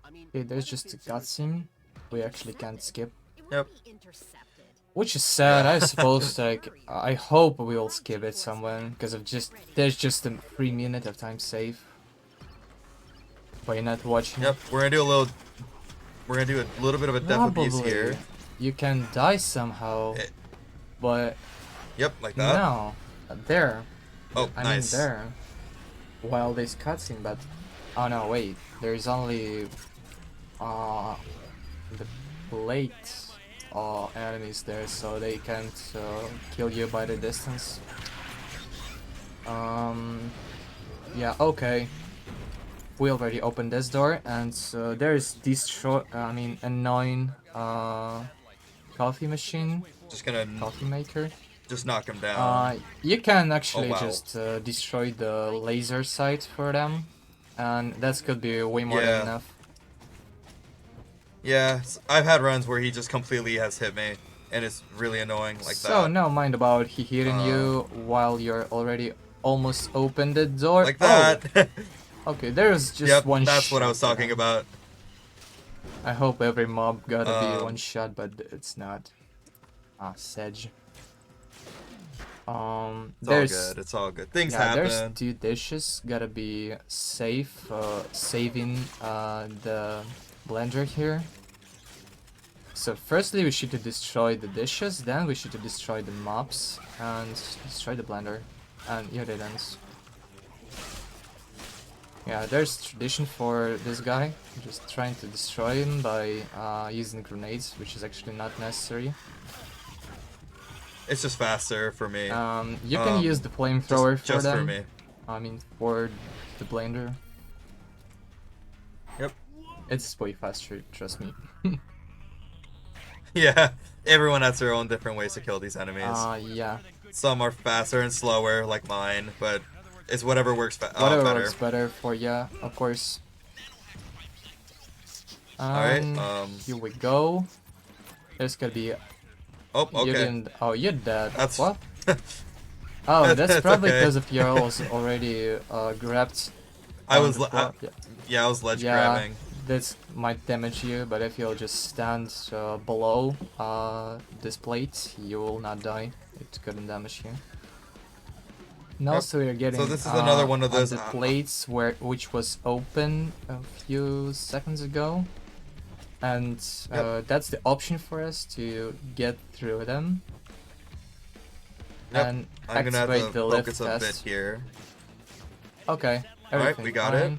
I mean, Okay, there's just a cutscene we actually can't skip. It will Yep. be intercepted. Which is sad, I suppose. Like, I hope we'll skip it somewhere, because of there's just a 3 minute of time save. But you're not watching. Yep, we're gonna do a little bit of a death abuse Probably here. you can die somehow, Eh. but Yep, like that. no, there. Oh, I nice. mean there. While this cutscene, but oh no, wait. There's only the plate enemies there, so they can't kill you by the distance. Yeah, okay. We already opened this door, and there's annoying coffee machine, Just gonna coffee maker. just knock him down. You can actually wow. just destroy the laser sight for them, and that could be way more Yeah. than enough. Yeah, I've had runs where he just completely has hit me, and it's really annoying like So that. no mind about he hitting you while you're already almost opened the door. Like that. Oh, okay, there's just Yep, one. that's what I was shot, talking about. I hope every mob gotta be Um, one shot, but it's not. Ah, Sedge. It's all There's good. It's all good. Things yeah, there's happen. 2 dishes. Gotta be safe. Saving the blender here. So firstly, we should destroy the dishes. Then we should destroy the mobs and destroy the blender. And here it ends. Yeah, there's tradition for this guy. Just trying to destroy him by using grenades, which is actually not necessary. It's just faster for me. You can use the flamethrower just for for them. me. I mean, for the blender. Yep. It's way faster, trust me. Yeah, everyone has their own different ways to kill these enemies. Yeah. Some are faster and slower, like mine, but it's whatever works Whatever better. works better for you, of course. Alright, Here we go. There's gonna be. Oh, You okay. didn't. Oh, you're dead. That's What? Oh, that's It's probably okay. because of your was already grabbed. I on was the le- floor. yeah, I was ledge Yeah, grabbing. this might damage you, but if you'll just stand below this plate, you will not die. It couldn't damage you. And Yep. also you're getting So this is another one of on those, the plates which was open a few seconds ago. and that's the option for us to get through them. Yep. And I'm gonna have activate to the lift focus a bit test. here. Okay, Alright, we got it.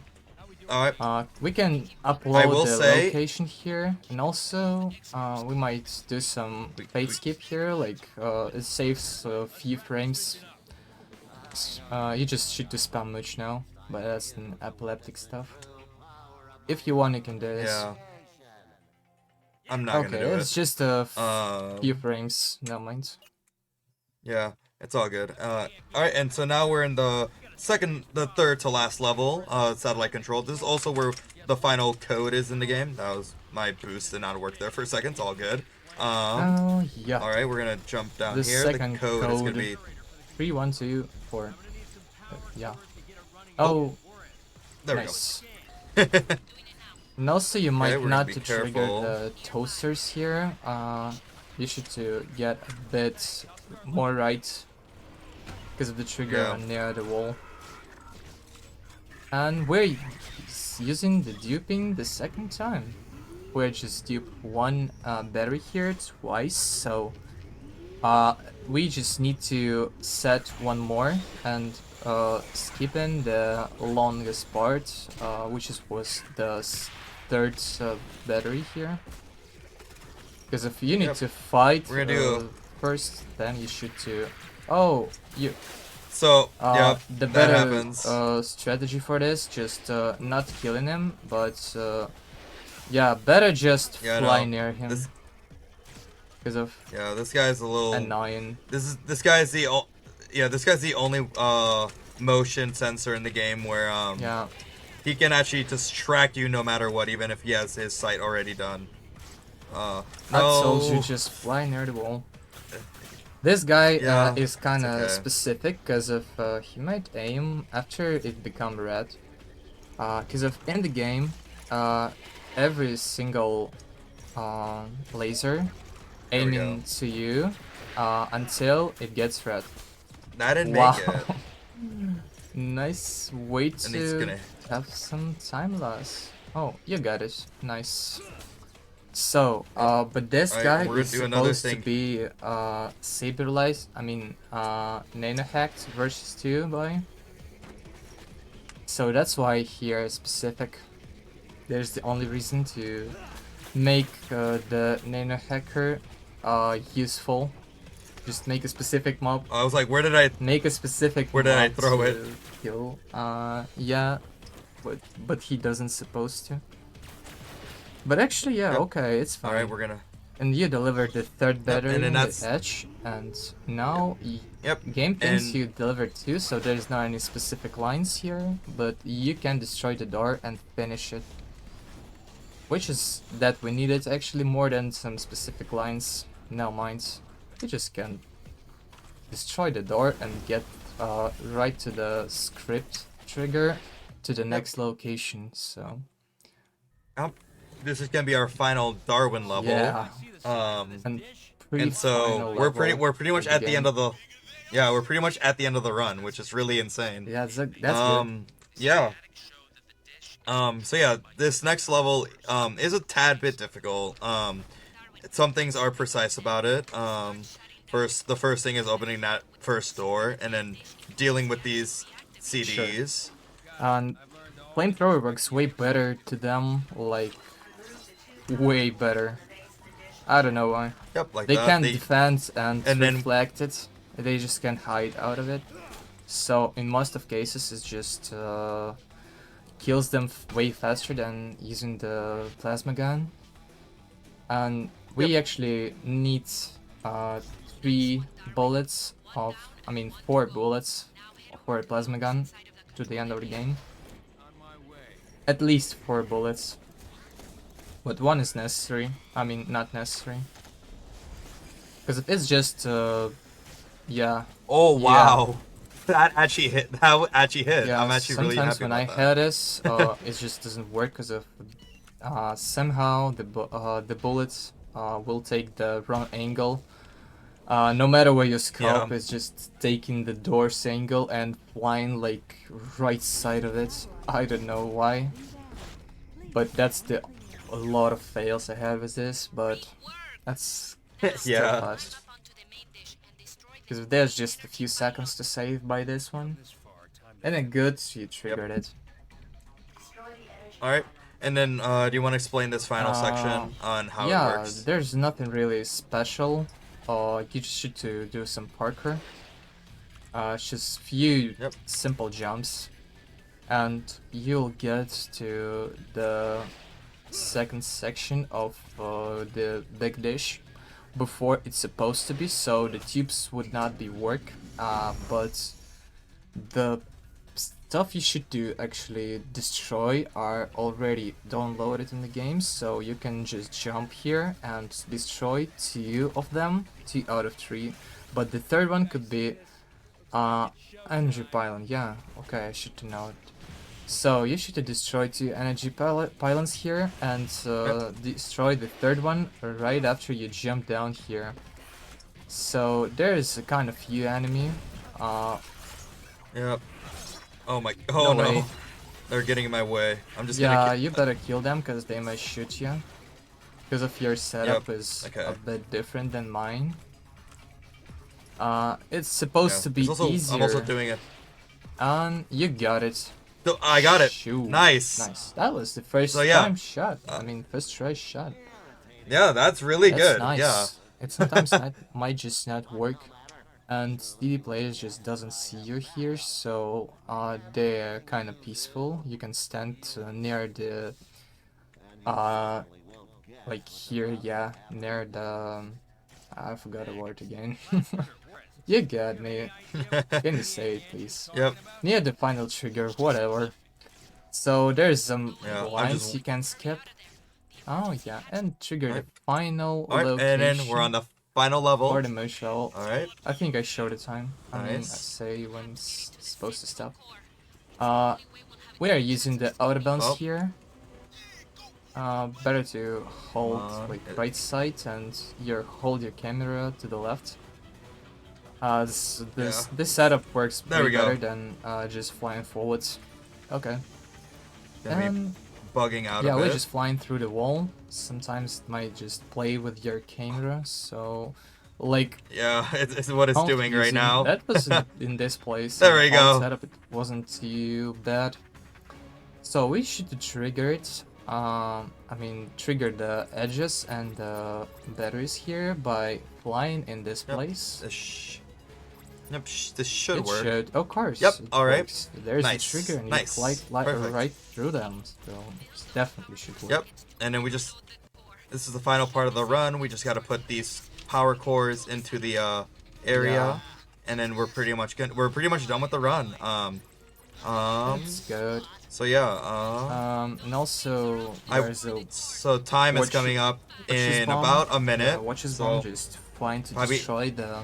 Alright. We can I upload will the say- location here, and also we might do some fade skip here, like it saves a few frames. You just shoot to spam much now, but that's an epileptic stuff. If you want, you can do this. Yeah. I'm not Okay, gonna do it's it. just a Um, few frames, no mind. Yeah, it's all good. Alright, and so now we're in the third to last level, satellite control. This is also where the final code is in the game. That was my boost did not work there for a second. It's all good. Oh yeah. Alright, we're gonna jump down The here. second The code is gonna code. be 3, 1, 2, 4. Yeah. Oh, there nice. And also, you might we're gonna not be to trigger careful. the toasters here. You should to get a bit more right because of the trigger Yeah. near the wall. And we're using the duping the second time. We're just dupe one battery here twice, so we just need to set one more and skip in the longest part, which was the third battery here. Because if you need Yep. to fight We're gonna do- first, then you should to. Oh, you. So, yeah, The that better happens. strategy for this, just not killing him, but yeah, better just Yeah, fly no, near him. this- Because of Yeah, this guy's a little annoying. This guy's the this guy's the only motion sensor in the game where Yeah. he can actually just track you no matter what, even if he has his sight already done. I told you, No. just fly near the wall. This guy Yeah, is kind of okay. specific because of he might aim after it become red. Because of in the game, every single laser There we aiming to you until it gets red. I didn't Wow. make it. Nice way And he's to gonna- have some time loss. Oh, you got it. Nice. So, but this Alright, guy we're is gonna do another supposed to thing. be saberlized. I mean, nano hacked versus 2 boy. So that's why here is specific. There's the only reason to make the nano hacker useful. Just make a specific mob. I was like, where did I? Make a specific Where did I mob throw to it? kill. Yeah, but he doesn't supposed to. But actually, yeah, Yep. okay, it's fine. Alright, we're gonna. And you delivered the third battery and then in that's- the edge, and now Yep. game thinks and- you delivered 2, so there's not any specific lines here, but you can destroy the door and finish it. Which is that we needed actually more than some specific lines. No mind. You just can destroy the door and get right to the script trigger to the next location, so... This is gonna be our final Darwin level. Yeah. And And so we're pretty much at the end of the. Yeah, we're pretty much at the end of the run, which is really insane. Yeah, that's good. Yeah. So yeah, this next level is a tad bit difficult. Some things are precise about it. The first thing is opening that first door and then dealing with these CDs. And flamethrower works way better to them, like way better. I don't know why. Yep, like They that. can defend and then- reflect it. They just can't hide out of it. So in most of cases, it just kills them way faster than using the plasma gun. And we actually need 4 bullets for a plasma gun to the end of the game. At least 4 bullets. But 1 is necessary. I mean, not necessary. Because if it's just, yeah. Oh wow, that actually hit. That actually hit. Yeah, I'm actually really sometimes happy when I about that. hear this, it just doesn't work because of somehow the bullets will take the wrong angle. No matter where you scope, Yeah. it's just taking the door's angle and flying like right side of it. I don't know why, but that's the a lot of fails I had with this, but that's still Yeah. fast. Because there's just a few seconds to save by this one. And then good, you triggered it. All right. And then, do you want to explain this final section on how it works? There's nothing really special. You just should to do some parkour. It's just few simple jumps, and you'll get to the second section of the big dish before it's supposed to be. So the tubes would not be work, but the stuff you should do actually destroy are already downloaded in the game, so you can just jump here and destroy 2 of them, 2 out of 3, but the third one could be energy pylon. Yeah, okay, I should know it. So you should destroy 2 energy pylons here and destroy the third one right after you jump down here. So there is a kind of few enemy. Yep. Oh my. Oh no. way. They're getting in my way. I'm just gonna. Yeah, you better kill them because they might shoot you. Because of your setup is a bit different than mine. It's supposed to be easier. I'm also doing it. And you got it. I got it. Shoot. Nice. Nice. That was the first time shot. I mean, first try shot. Yeah, that's really good. Nice. Yeah. It sometimes might just not work. And DD players just doesn't see you here, so they're kind of peaceful. You can stand near the like here, yeah, near the I forgot the word again. You got me. Can you say it, please? Yep. Near the final trigger, whatever. So there's some lines just... you can skip. Oh yeah, and trigger the final location. And then we're on the final level. For the Nichole. Alright. I think I showed the time. I mean, I say when it's supposed to stop. We are using the out of bounds here. Better to hold like right side and hold your camera to the left. This setup works way better than just flying forwards. Okay. Bugging out yeah, a bit. we're just flying through the wall. Sometimes it might just play with your camera, so like yeah, it's what it's doing right now. That was in this place. There we go. Setup, it wasn't too bad. So we should trigger it. I mean, trigger the edges and the batteries here by flying in this place. This should work. Should. Of course. Yep. All right. There's a trigger, and you fly right through them. So it definitely should work. Yep. And then this is the final part of the run. We just got to put these power cores into the area, and then we're pretty much good. We're pretty much done with the run. That's good. So yeah. And also so time is coming up in about a minute. Yeah, watches bomb just flying to destroy the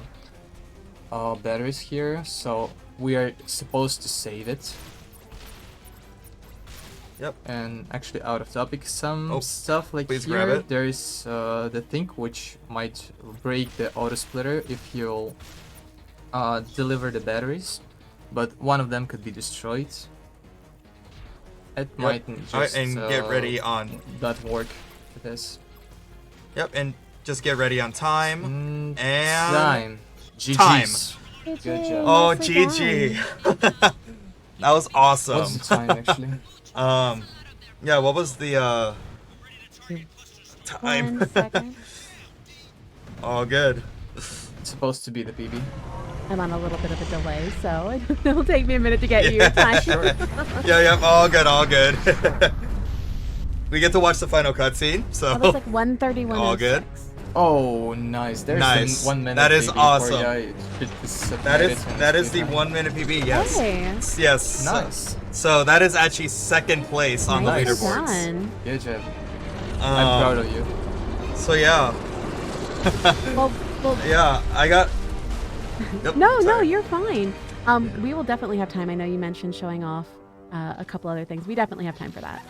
batteries here, so we are supposed to save it. Yep. And actually, out of topic, some stuff like please here, grab it. there is the thing which might break the auto splitter if you'll deliver the batteries, but one of them could be destroyed. It might just and get ready on that work for this. Yep, and just get ready on time and time. GG's. Time. Good job. Oh, GG. That was awesome. What's the time actually? Yeah, what was the time? 1 second. Oh, good. It's supposed to be the PB. I'm on a little bit of a delay, so it'll take me a minute to get you your time. Yeah, all good, all good. We get to watch the final cutscene, so. That was like 1:31. All good. Oh, nice. There's 1 minute. That is PB awesome. That is the 1 minute PB. Yes. Hey. Yes. Nice. So that is actually second place on the leaderboards. Done. Good job. I'm proud of you. So yeah. Well, yeah, I got. Yep, no, you're fine. We will definitely have time. I know you mentioned showing off a couple other things. We definitely have time for that.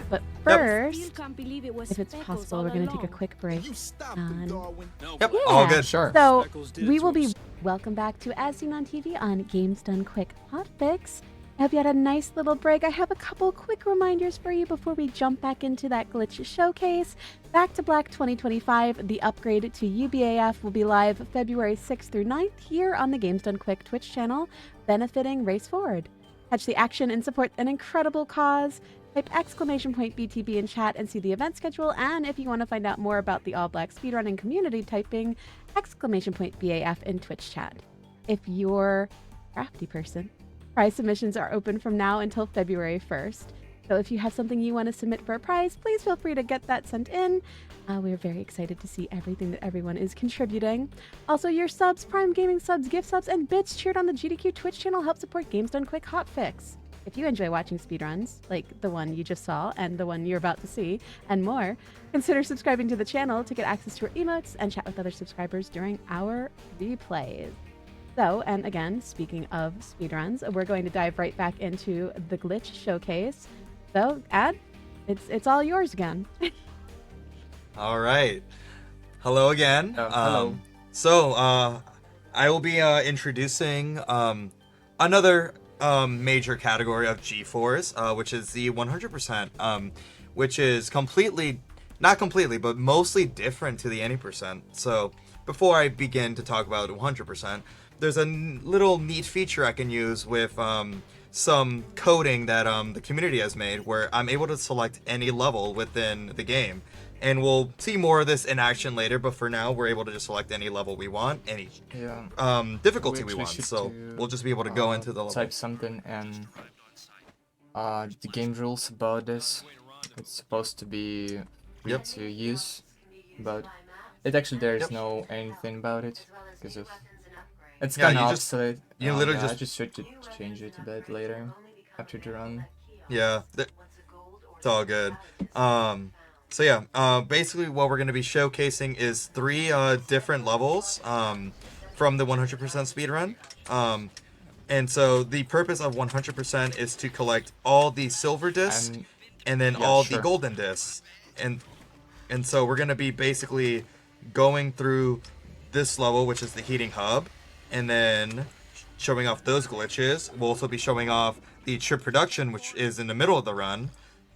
But first, if it's possible, we're going to take a quick break. Yep, all good. Sure. So we will be welcome back to As Seen on TV on Games Done Quick Hotfix. I hope you had a nice little break. I have a couple quick reminders for you before we jump back into that glitch showcase. Back to Black 2025, the upgrade to UBAF will be live February 6th through 9th here on the Games Done Quick Twitch channel, benefiting Race Forward. Catch the action and support an incredible cause. Type !BTB in chat and see the event schedule. And if you want to find out more about the All Black speedrunning community, typing !BAF in Twitch chat. If you're a crafty person, prize submissions are open from now until February 1st. So if you have something you want to submit for a prize, please feel free to get that sent in. We're very excited to see everything that everyone is contributing. Also, your subs, Prime Gaming subs, gift subs, and bits cheered on the GDQ Twitch channel help support Games Done Quick Hotfix. If you enjoy watching speedruns, like the one you just saw and the one you're about to see, and more, consider subscribing to the channel to get access to our emotes and chat with other subscribers during our replays. So, and again, speaking of speedruns, we're going to dive right back into the glitch showcase. So, Ad, it's all yours again. All right. Hello again. Hello. So, I will be introducing another major category of G4s, which is the 100%, which is not completely, but mostly different to the any percent. So, before I begin to talk about 100%, there's a little neat feature I can use with some coding that the community has made, where I'm able to select any level within the game. And we'll see more of this in action later, but for now, we're able to just select any level we want, any difficulty we want. So we'll just be able to go into the level. Type something and the game rules about this. It's supposed to be free to use, but there's no anything about it because of it's kind of obsolete. You literally I just should change it a bit later after the run. Yeah, it's all good. So yeah, basically what we're going to be showcasing is 3 different levels from the 100% speedrun. And so the purpose of 100% is to collect all the silver discs and then all the golden discs. And so we're going to be basically going through this level, which is the heating hub, and then showing off those glitches. We'll also be showing off the chip production, which is in the middle of the run.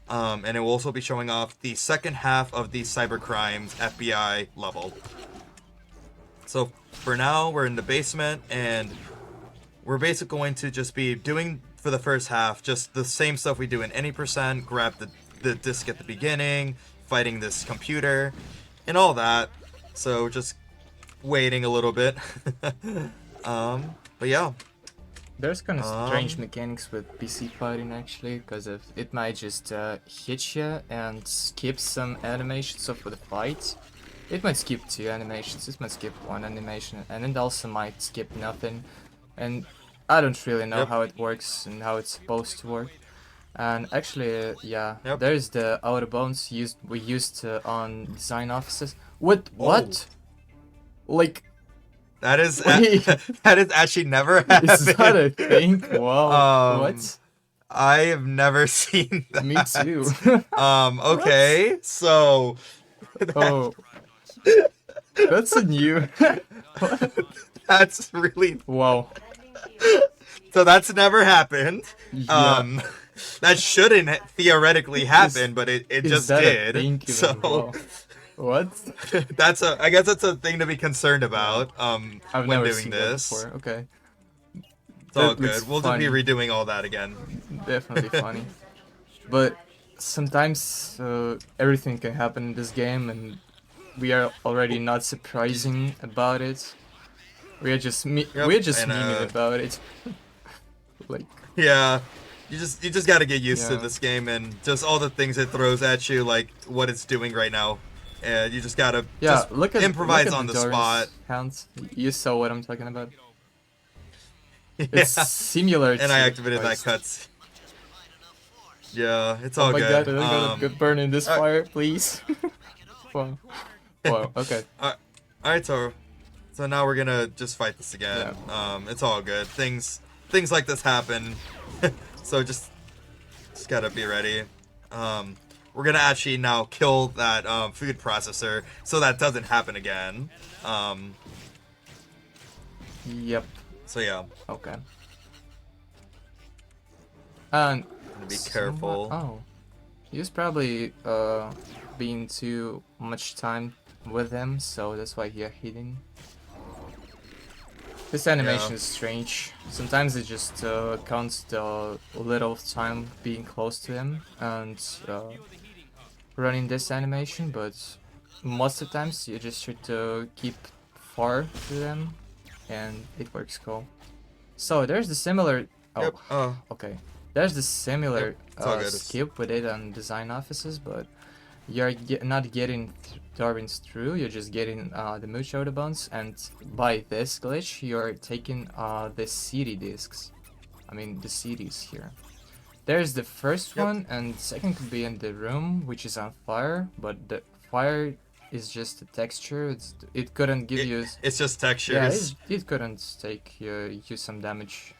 And it will also be showing off the second half of the cybercrimes FBI level. So for now, we're in the basement, and we're basically going to just be doing, for the first half, just the same stuff we do in any percent. Grab the disc at the beginning, fighting this computer, and all that. So just waiting a little bit. But yeah. There's kind of strange mechanics with PC fighting actually, because it might just hit you and skip some animations of the fight. It might skip 2 animations, it might skip 1 animation, and it also might skip nothing. And I don't really know how it works and how it's supposed to work. And actually, there's the outer bones we used on design offices. What? Like... That is actually never happened. Is that a thing? Wow. What? I have never seen that. Me too. Okay, so that's a new. That's really wow. So that's never happened. Yeah. That shouldn't theoretically happen, but it just did. So. Wow. What? I guess that's a thing to be concerned about when never doing seen this. That before. Okay. It's all good. We'll just be redoing all that again. Definitely funny. But sometimes everything can happen in this game, and we are already not surprising about it. We are just memeing about it. Like. Yeah. You just gotta get used to this game and just all the things it throws at you, like what it's doing right now. You just gotta improvise on the spot. Hands. You saw what I'm talking about. It's similar. And I activated that cuts. Yeah, it's all good. Oh my god, I got a good burn in this fire, please. Wow. Okay. Alright, so now we're gonna just fight this again. Yeah. It's all good. Things like this happen. So just gotta be ready. We're gonna actually now kill that food processor so that doesn't happen again. Yep. So yeah. Okay. And Be careful. Oh, he's probably being too much time with him, so that's why he are hidden. This animation Yeah. is strange. Sometimes it just counts the little time being close to him and running this animation, but most of the times you just should keep far to them, and it works cool. So there's the similar. Oh, Yep. okay. There's the similar Yep, it's all good. skip with it on design offices, but you're not getting Darwin's through. You're just getting the mooch out of bounds, and by this glitch, you're taking the CD discs. I mean the CDs here. There's the first Yep. one, and the second could be in the room, which is on fire, but the fire is just a texture. It couldn't give you. It's just Yeah, textures. it couldn't take you some damage.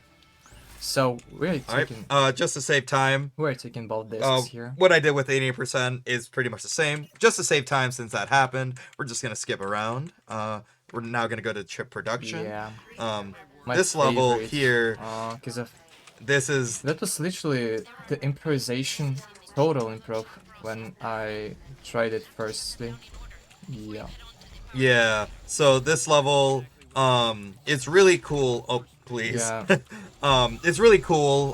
So we're taking Alright, just to save time, both discs here. what I did with 80% is pretty much the same. Just to save time since that happened, we're just gonna skip around. We're now gonna go to chip production. Yeah. Um, My this level favorite, here, because of this is that was literally the improvisation, total improv when I tried it firstly. Yeah. yeah. So this level, it's really cool. Oh, please. Yeah. It's really cool.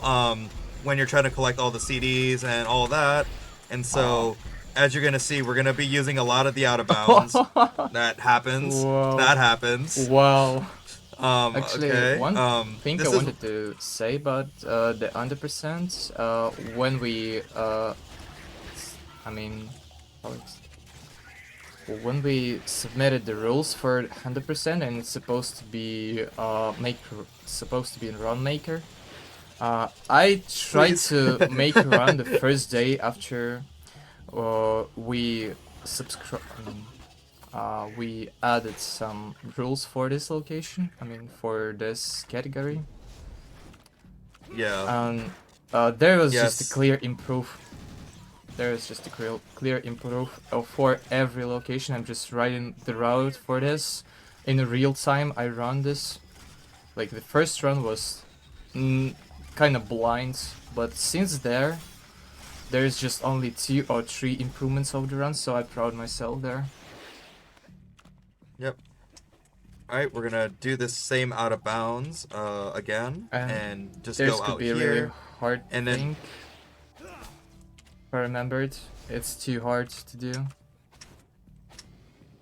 When you're trying to collect all the CDs and all that, and so. As you're gonna see, we're gonna be using a lot of the out of bounds. That happens. Whoa. That happens. Wow. Actually, okay. one thing I this is- wanted to say about the 100%, when we, I mean, how when we submitted the rules for 100% and it's supposed to be in run maker, I tried Please. to make a run the first day after we we added some rules for this location. I mean, for this category. Yeah. And there was just a Yes. clear improve. There is just a clear improve for every location. I'm just writing the route for this. In real time, I run this. Like the first run was kind of blind, but since there's just only 2 or 3 improvements of the run, so I proud myself there. Yep. Alright, we're gonna do this same out of bounds again, and just This go could out be a here. really hard and then- thing. If I remembered, it's too hard to do.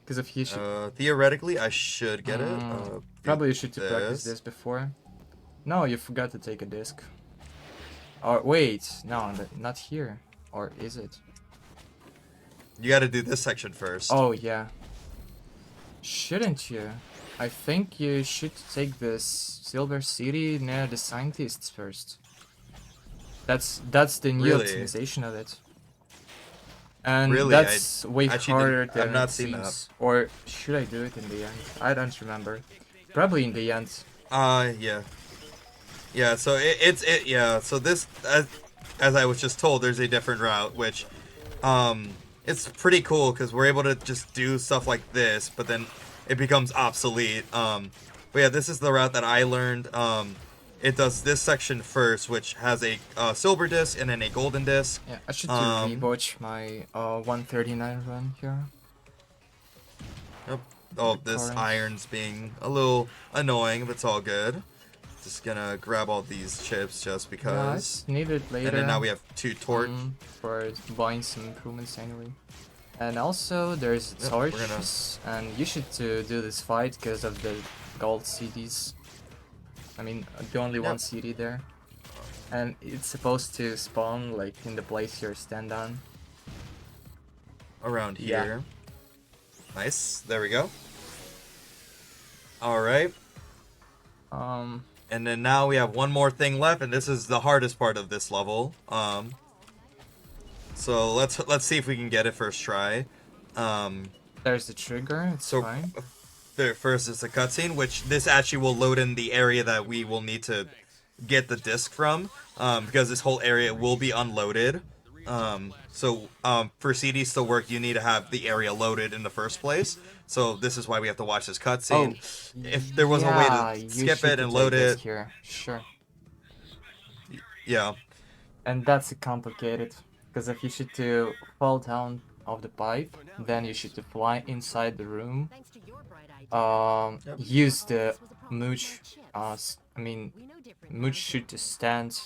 Because if you should... Theoretically, I should get it. probably you should to practice this. this before. No, you forgot to take a disc. Or wait, no, not here. Or is it? You gotta do this section first. Oh yeah. Shouldn't you? I think you should take this silver city near the scientists first. That's the new Really? optimization of it. And Really? that's way actually harder didn't- than I've not it seen seems. Or should I do it in the end? I don't remember. Probably in the end. Yeah. Yeah, so yeah, so this, as I was just told, there's a different route, which, it's pretty cool, because we're able to just do stuff like this, but then it becomes obsolete. But yeah, this is the route that I learned. It does this section first, which has a silver disc and then a golden disc. Yeah, I should rewatch my 139 run here. Yep. Oh, this Current. iron's being a little annoying, but it's all good. Just gonna grab all these chips just Yeah, because. it's needed later. And then now we have 2 torch. For buying some improvements anyway. And also there's Yep, we're torches, and you should do this fight because of the gold CDs. I mean, the only one Yep. CD there. And it's supposed to spawn like in the place you stand on. Around Yeah. here. Nice. There we go. Alright. And then now we have one more thing left, and this is the hardest part of this level. So let's see if we can get it first try. There's the trigger, it's So fine. first is the cutscene, which this actually will load in the area that we will need to get the disc from, because this whole area will be unloaded. So for CDs to work, you need to have the area loaded in the first place. So this is why we have to watch this cutscene. If there was a way Yeah, to you skip should it and take load this it, here. Sure. yeah. And that's complicated, because if you should to fall down of the pipe, then you should to fly inside the room. Thanks to your bright idea. Use the This was a problem mooch. with chips. I mean, We know different mooch kinds of should to stand.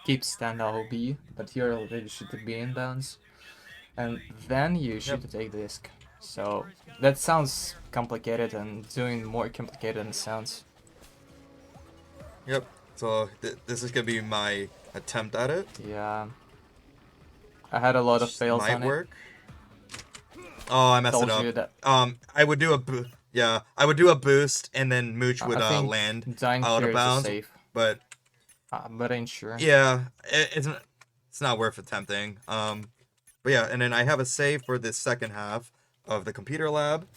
Keep stand LB, but here already should to be in bounds, and then you should to take disc. So that sounds complicated, and doing more complicated than it sounds. Yep. So this is gonna be my attempt at it. Yeah. I had a lot of Just fails might on work. Oh, I messed Told it up. you that- I would do I would do a boost and then Mooch would I think land dying out here of is a bounds. safe, But but I ain't sure. yeah, it's not worth attempting. But yeah, and then I have a save for this second half of the computer lab.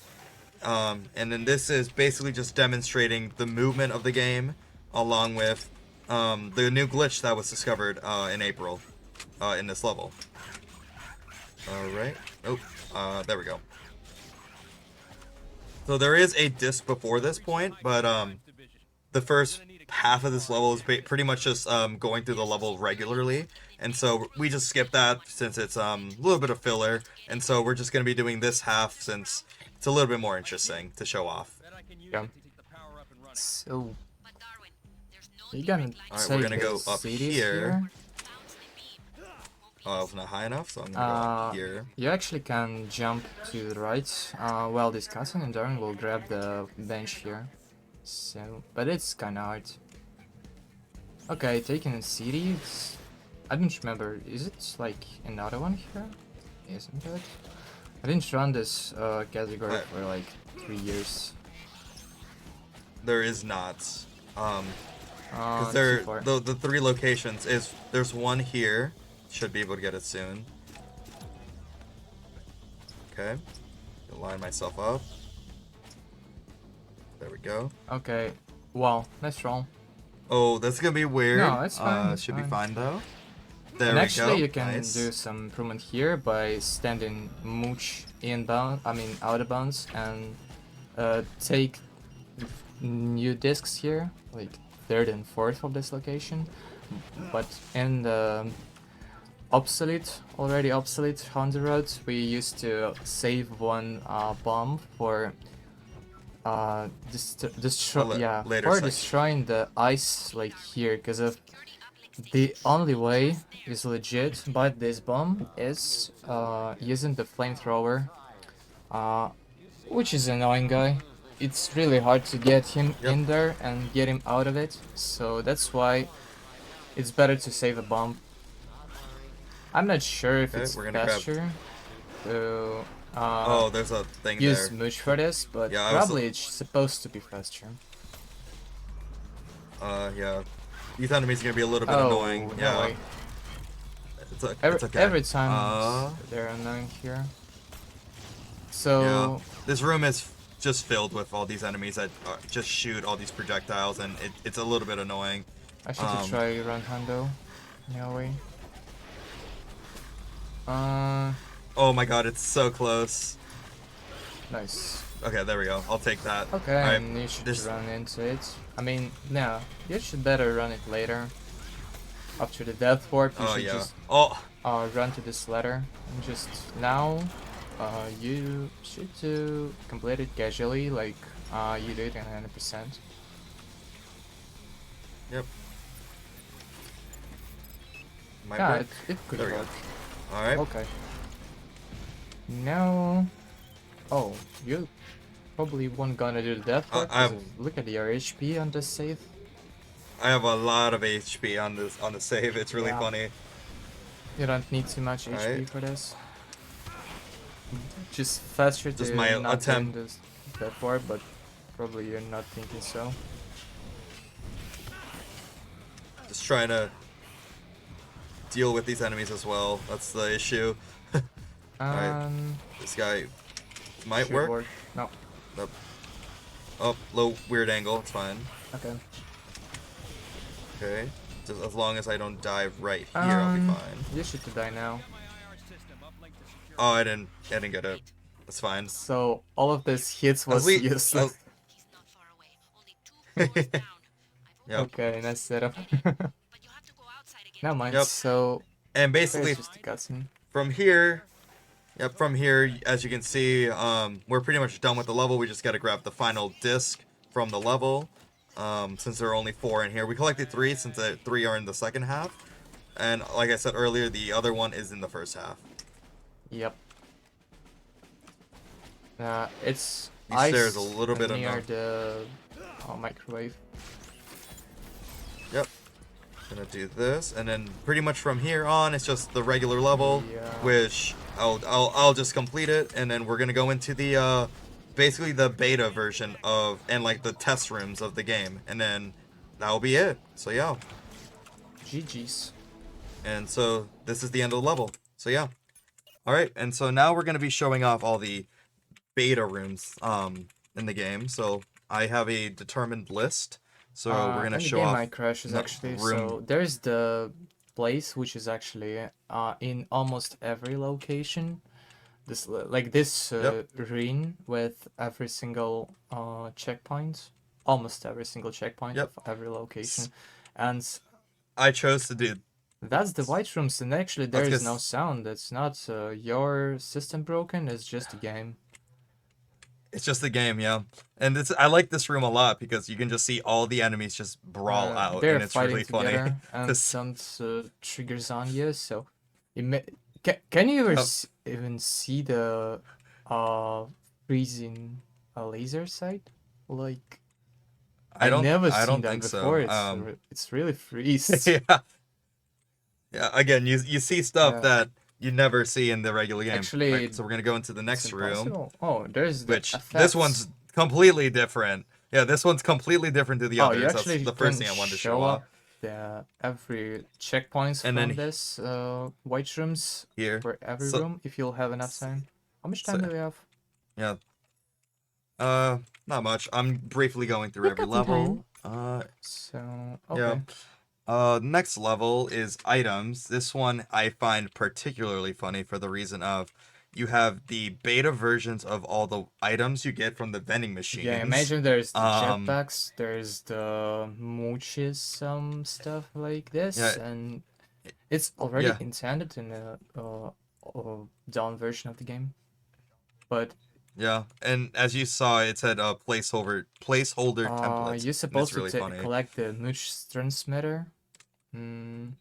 And then this is basically just demonstrating the movement of the game, along with the new glitch that was discovered in April in this level. All right. Oh, there we go. So there is a disc before this point, but the first half of this level is pretty much just going through the level regularly, and so we just skip that since it's a little bit of filler, and so we're just going to be doing this half since it's a little bit more interesting to show off. Yeah. So you gonna Alright, take we're gonna go the up cities here. Oh, it's not high enough, so I'm gonna go up here. You actually can jump to the right while discussing, and Darren will grab the bench here. So, but it's kind of hard. Okay, taking a city. I don't remember. Is it like another one here? Isn't it? I didn't run this category for like 3 years. There is not. Because Too far. the three locations is there's one here. Should be able to get it soon. Okay. Line myself up. There we go. Okay. Well, nice roll. Oh, that's gonna be weird. No, it's fine, it's should fine. be fine though. There And we actually, go. you can Nice. do some improvement here by standing mooch out of bounds, and take new discs here, like third and fourth of this location. But in the already obsolete on the road, we used to save one bomb for later section. destroying the ice like here, because of the only way is legit by this bomb is using the flamethrower, which is annoying guy. It's really hard to get him in there and get him out of it, so that's why it's better to save a bomb. I'm not sure if it's we're gonna grab- faster to Oh, there's a thing use there. mooch for this, but Yeah, I was- probably it's supposed to be faster. Yeah. These enemies are gonna be a little bit Oh, annoying. no Yeah. way. It's okay. Every time they're annoying here. So This room is just filled with all these enemies that just shoot all these projectiles, and it's a little bit annoying. I should try run hundo. No way. Oh my god, it's so close. Nice. Okay, there we go. I'll take that. Okay, Alright, and you should this- run into it. I mean, no, you should better run it later. After the death warp, you Oh should yeah. just Oh, run to this ladder. And just now, you should complete it casually, like you did in 100%. yep. Might Yeah, work. it could There we go. work. All right. Okay. Now, oh, you probably won't gonna do the death warp, 'cause look at your HP on this save. I have a lot of HP on the save. It's really Yeah. funny. You don't need too much HP Alright. for this. Just faster Just to my not attempt. doing this death warp, but probably you're not thinking so. Just trying to deal with these enemies as well. That's the issue. Alright. This guy might Should work. No. Nope. Oh, low weird angle. It's fine. Okay. Okay. Just as long as I don't die right here, I'll be fine. You should die now. Oh, I didn't get it. That's fine. So all of this hits was least- useless. He's not far away. Only 2 floors down. I've Yep. Okay, nice setup. but you'll have to go outside again. Never mind. Yep. So And there's basically just a cutscene. from here, yep, from here, as you can see, we're pretty much done with the level. We just got to grab the final disc from the level. Since there are only 4 in here, we collected 3 since the 3 are in the second half. And like I said earlier, the other one is in the first half. Yep. It's These stairs a little bit near annoying. the microwave. Yep. Gonna do this, and then pretty much from here on, it's just the regular level, Yeah. which I'll just complete it, and then we're gonna go into the basically the beta version of and like the test rooms of the game, and then that'll be it. So yeah, GG's. and so this is the end of the level. So yeah, all right, and so now we're gonna be showing off all the beta rooms in the game. So I have a determined list. So we're gonna and the show game off might crashes the actually. room. So there's the place which is actually in almost every location. This this Yep. ring with every single checkpoint, almost every single checkpoint Yep. of every location, and I chose to do. that's the white rooms. And actually there That's is no 'cause- sound. It's not your system broken. It's just a game. It's just a game, yeah. And I like this room a lot because you can just see all the enemies just brawl out, They're and it's fighting really funny. together, and This- some triggers on you. So, can you ever Oh. even see the freezing laser sight? Like, I don't. never I seen don't that think before. so. It's really freeze. Yeah. Yeah. Again, you see stuff Yeah. that you never see in the regular game. Actually, Right, so we're gonna go into the It's next room, impossible. Oh, there's the which this effects. one's completely different. Yeah, this one's completely different to the Oh, others. you actually That's the first can thing I wanted to show show off up the every checkpoints And from then this white rooms here. for every So- room if you'll have enough time. How much time so- do we have? Yeah. Not much. I'm briefly going through We've every got some level. So Yeah. okay. Next level is items. This one I find particularly funny for the reason of you have the beta versions of all the items you get from the vending machines. Yeah, imagine there's the Um, jetpacks, there's the mooches, some stuff like this, Yeah. and it's already Yeah. intended in a down version of the game. But Yeah, and as you saw, it said placeholder templates. you're supposed really to funny. collect the mooch transmitter. Mm,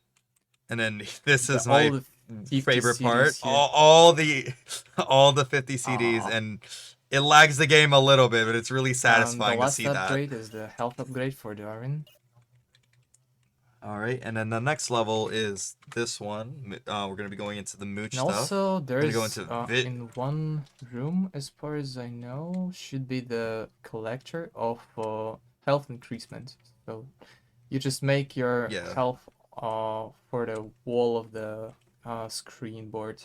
And then this is all my the 50 favorite part. CDs here. All the 50 CDs, Aw. and it lags the game a little bit, but it's really satisfying the to last see that. upgrade is the health upgrade for Darwin. All right, and then the next level is this one. We're gonna be going into the mooch And stuff. also, there's go into vid- in one room, as far as I know, should be the collector of health increasement. So you just make your Yeah. health for the wall of the screen board.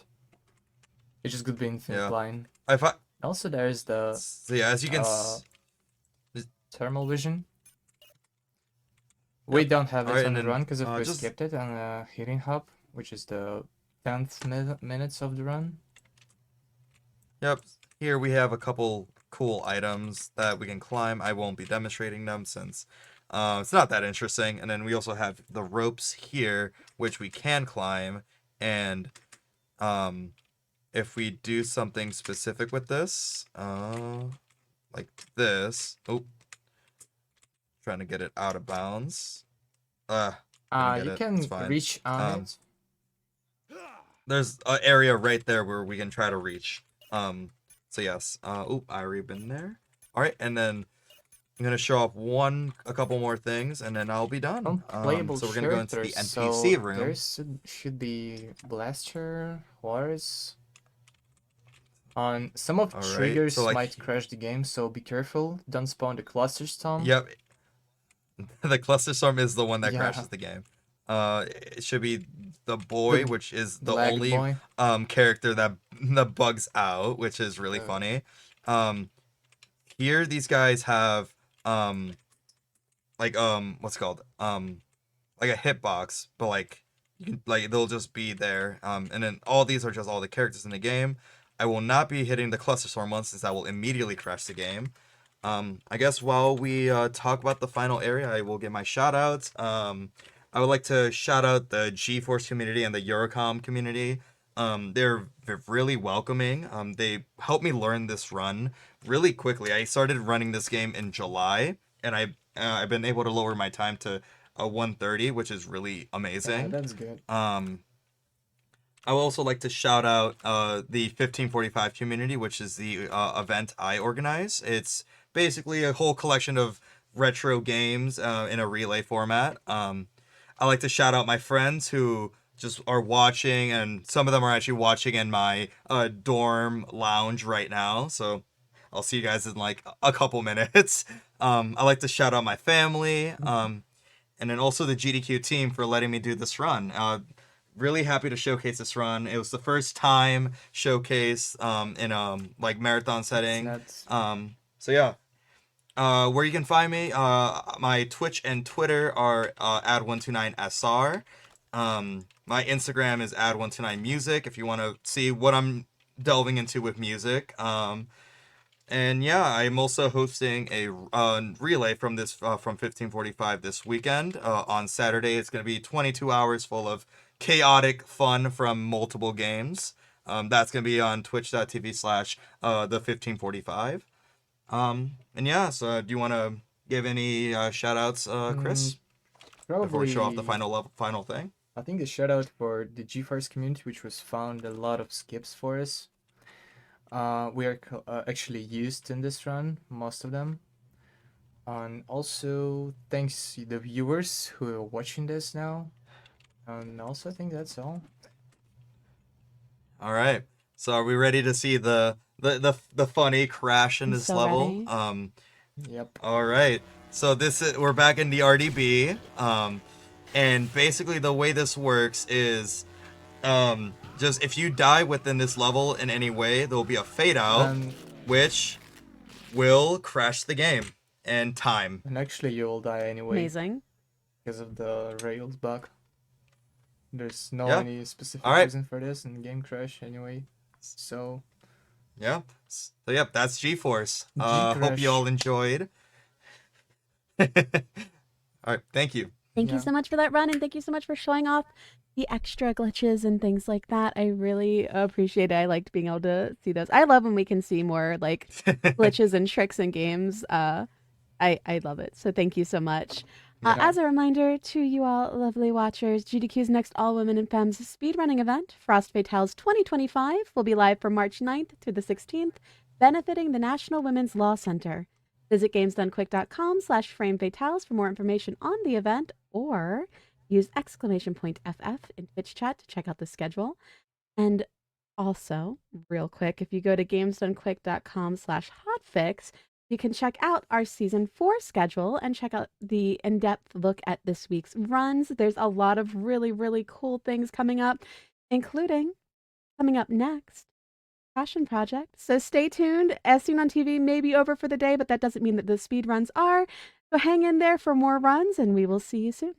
It just could be infinite Yeah. line. If I, Also, there's the so yeah, as you can, thermal vision. We don't have it Alright, on and the then, run because we just- skipped it on the heating hub, which is the 10th minutes of the run. yep. Here we have a couple cool items that we can climb. I won't be demonstrating them since it's not that interesting. And then we also have the ropes here, which we can climb. And if we do something specific with this, like this, trying to get it out of bounds. Couldn't get You it. can It's fine. reach on it. There's an area right there where we can try to reach. So yes. I already been there. All right, and then I'm gonna show off a couple more things, and then I'll be done. Unplayable So we're gonna go into the characters, NPC so room. there should be blaster, horse. On some of the Alright, triggers so, like- might crash the game, so be careful. Don't spawn the cluster storm. Yep. The cluster storm is the one that Yeah. crashes the game. It should be the boy, The which is the Black only boy. character that bugs out, which is really funny. Here these guys have what's it called? Like a hitbox, but like they'll just be there. And then all these are just all the characters in the game. I will not be hitting the cluster storm one since that will immediately crash the game. I guess while we talk about the final area, I will give my shout outs. I would like to shout out the GeForce community and the Eurocom community. They're really welcoming. They helped me learn this run really quickly. I started running this game in July, and I've been able to lower my time to 1:30, which is really amazing. That's good. I would also like to shout out the 1545 community, which is the event I organize. It's basically a whole collection of retro games in a relay format. I like to shout out my friends who just are watching, and some of them are actually watching in my dorm lounge right now. So I'll see you guys in like a couple minutes. I like to shout out my family, and then also the GDQ team for letting me do this run. Really happy to showcase this run. It was the first time showcase in like marathon setting. So yeah. Where you can find me, my Twitch and Twitter are ad129sr. My Instagram is ad129music if you want to see what I'm delving into with music. And yeah, I'm also hosting a relay from 1545 this weekend. On Saturday, it's going to be 22 hours full of chaotic fun from multiple games. That's going to be on twitch.tv/ the 1545. And yeah, so do you want to give any shout outs, Chris? Probably. Before we show off the final thing? I think the shout out for the GeForce community, which was found a lot of skips for us. We are actually used in this run, most of them. And also, thanks to the viewers who are watching this now. And also, I think that's all. All right. So are we ready to see the funny crash in I'm this so level? ready. Yep. All right. So we're back in the RDB. And basically the way this works is just if you die within this level in any way, there will be a fade out, which will crash the game and time. And actually, you'll die anyway. Amazing. Because of the rails bug. There's no Yeah. any specific All right. reason for this, and game crash anyway. So Yeah. So yep, that's GeForce. G-Crash. Hope you all enjoyed. All right, thank you. Thank you Yeah. so much for that run, and thank you so much for showing off the extra glitches and things like that. I really appreciate it. I liked being able to see those. I love when we can see more like glitches and tricks in games. I love it. So thank you so much. Yeah. As a reminder to you all lovely watchers, GDQ's next All Women and Femmes speedrunning event, Frost Fatales 2025, will be live from March 9th through the 16th, benefiting the National Women's Law Center. Visit gamesdonequick.com/framefatales for more information on the event, or use !FF in Twitch chat to check out the schedule. And also, real quick, if you go to gamesdonequick.com/hotfix, you can check out our Season 4 schedule and check out the in-depth look at this week's runs. There's a lot of really, really cool things coming up, including coming up next, Passion Project. So stay tuned. As seen on TV may be over for the day, but that doesn't mean that the speed runs are. So hang in there for more runs, and we will see you soon.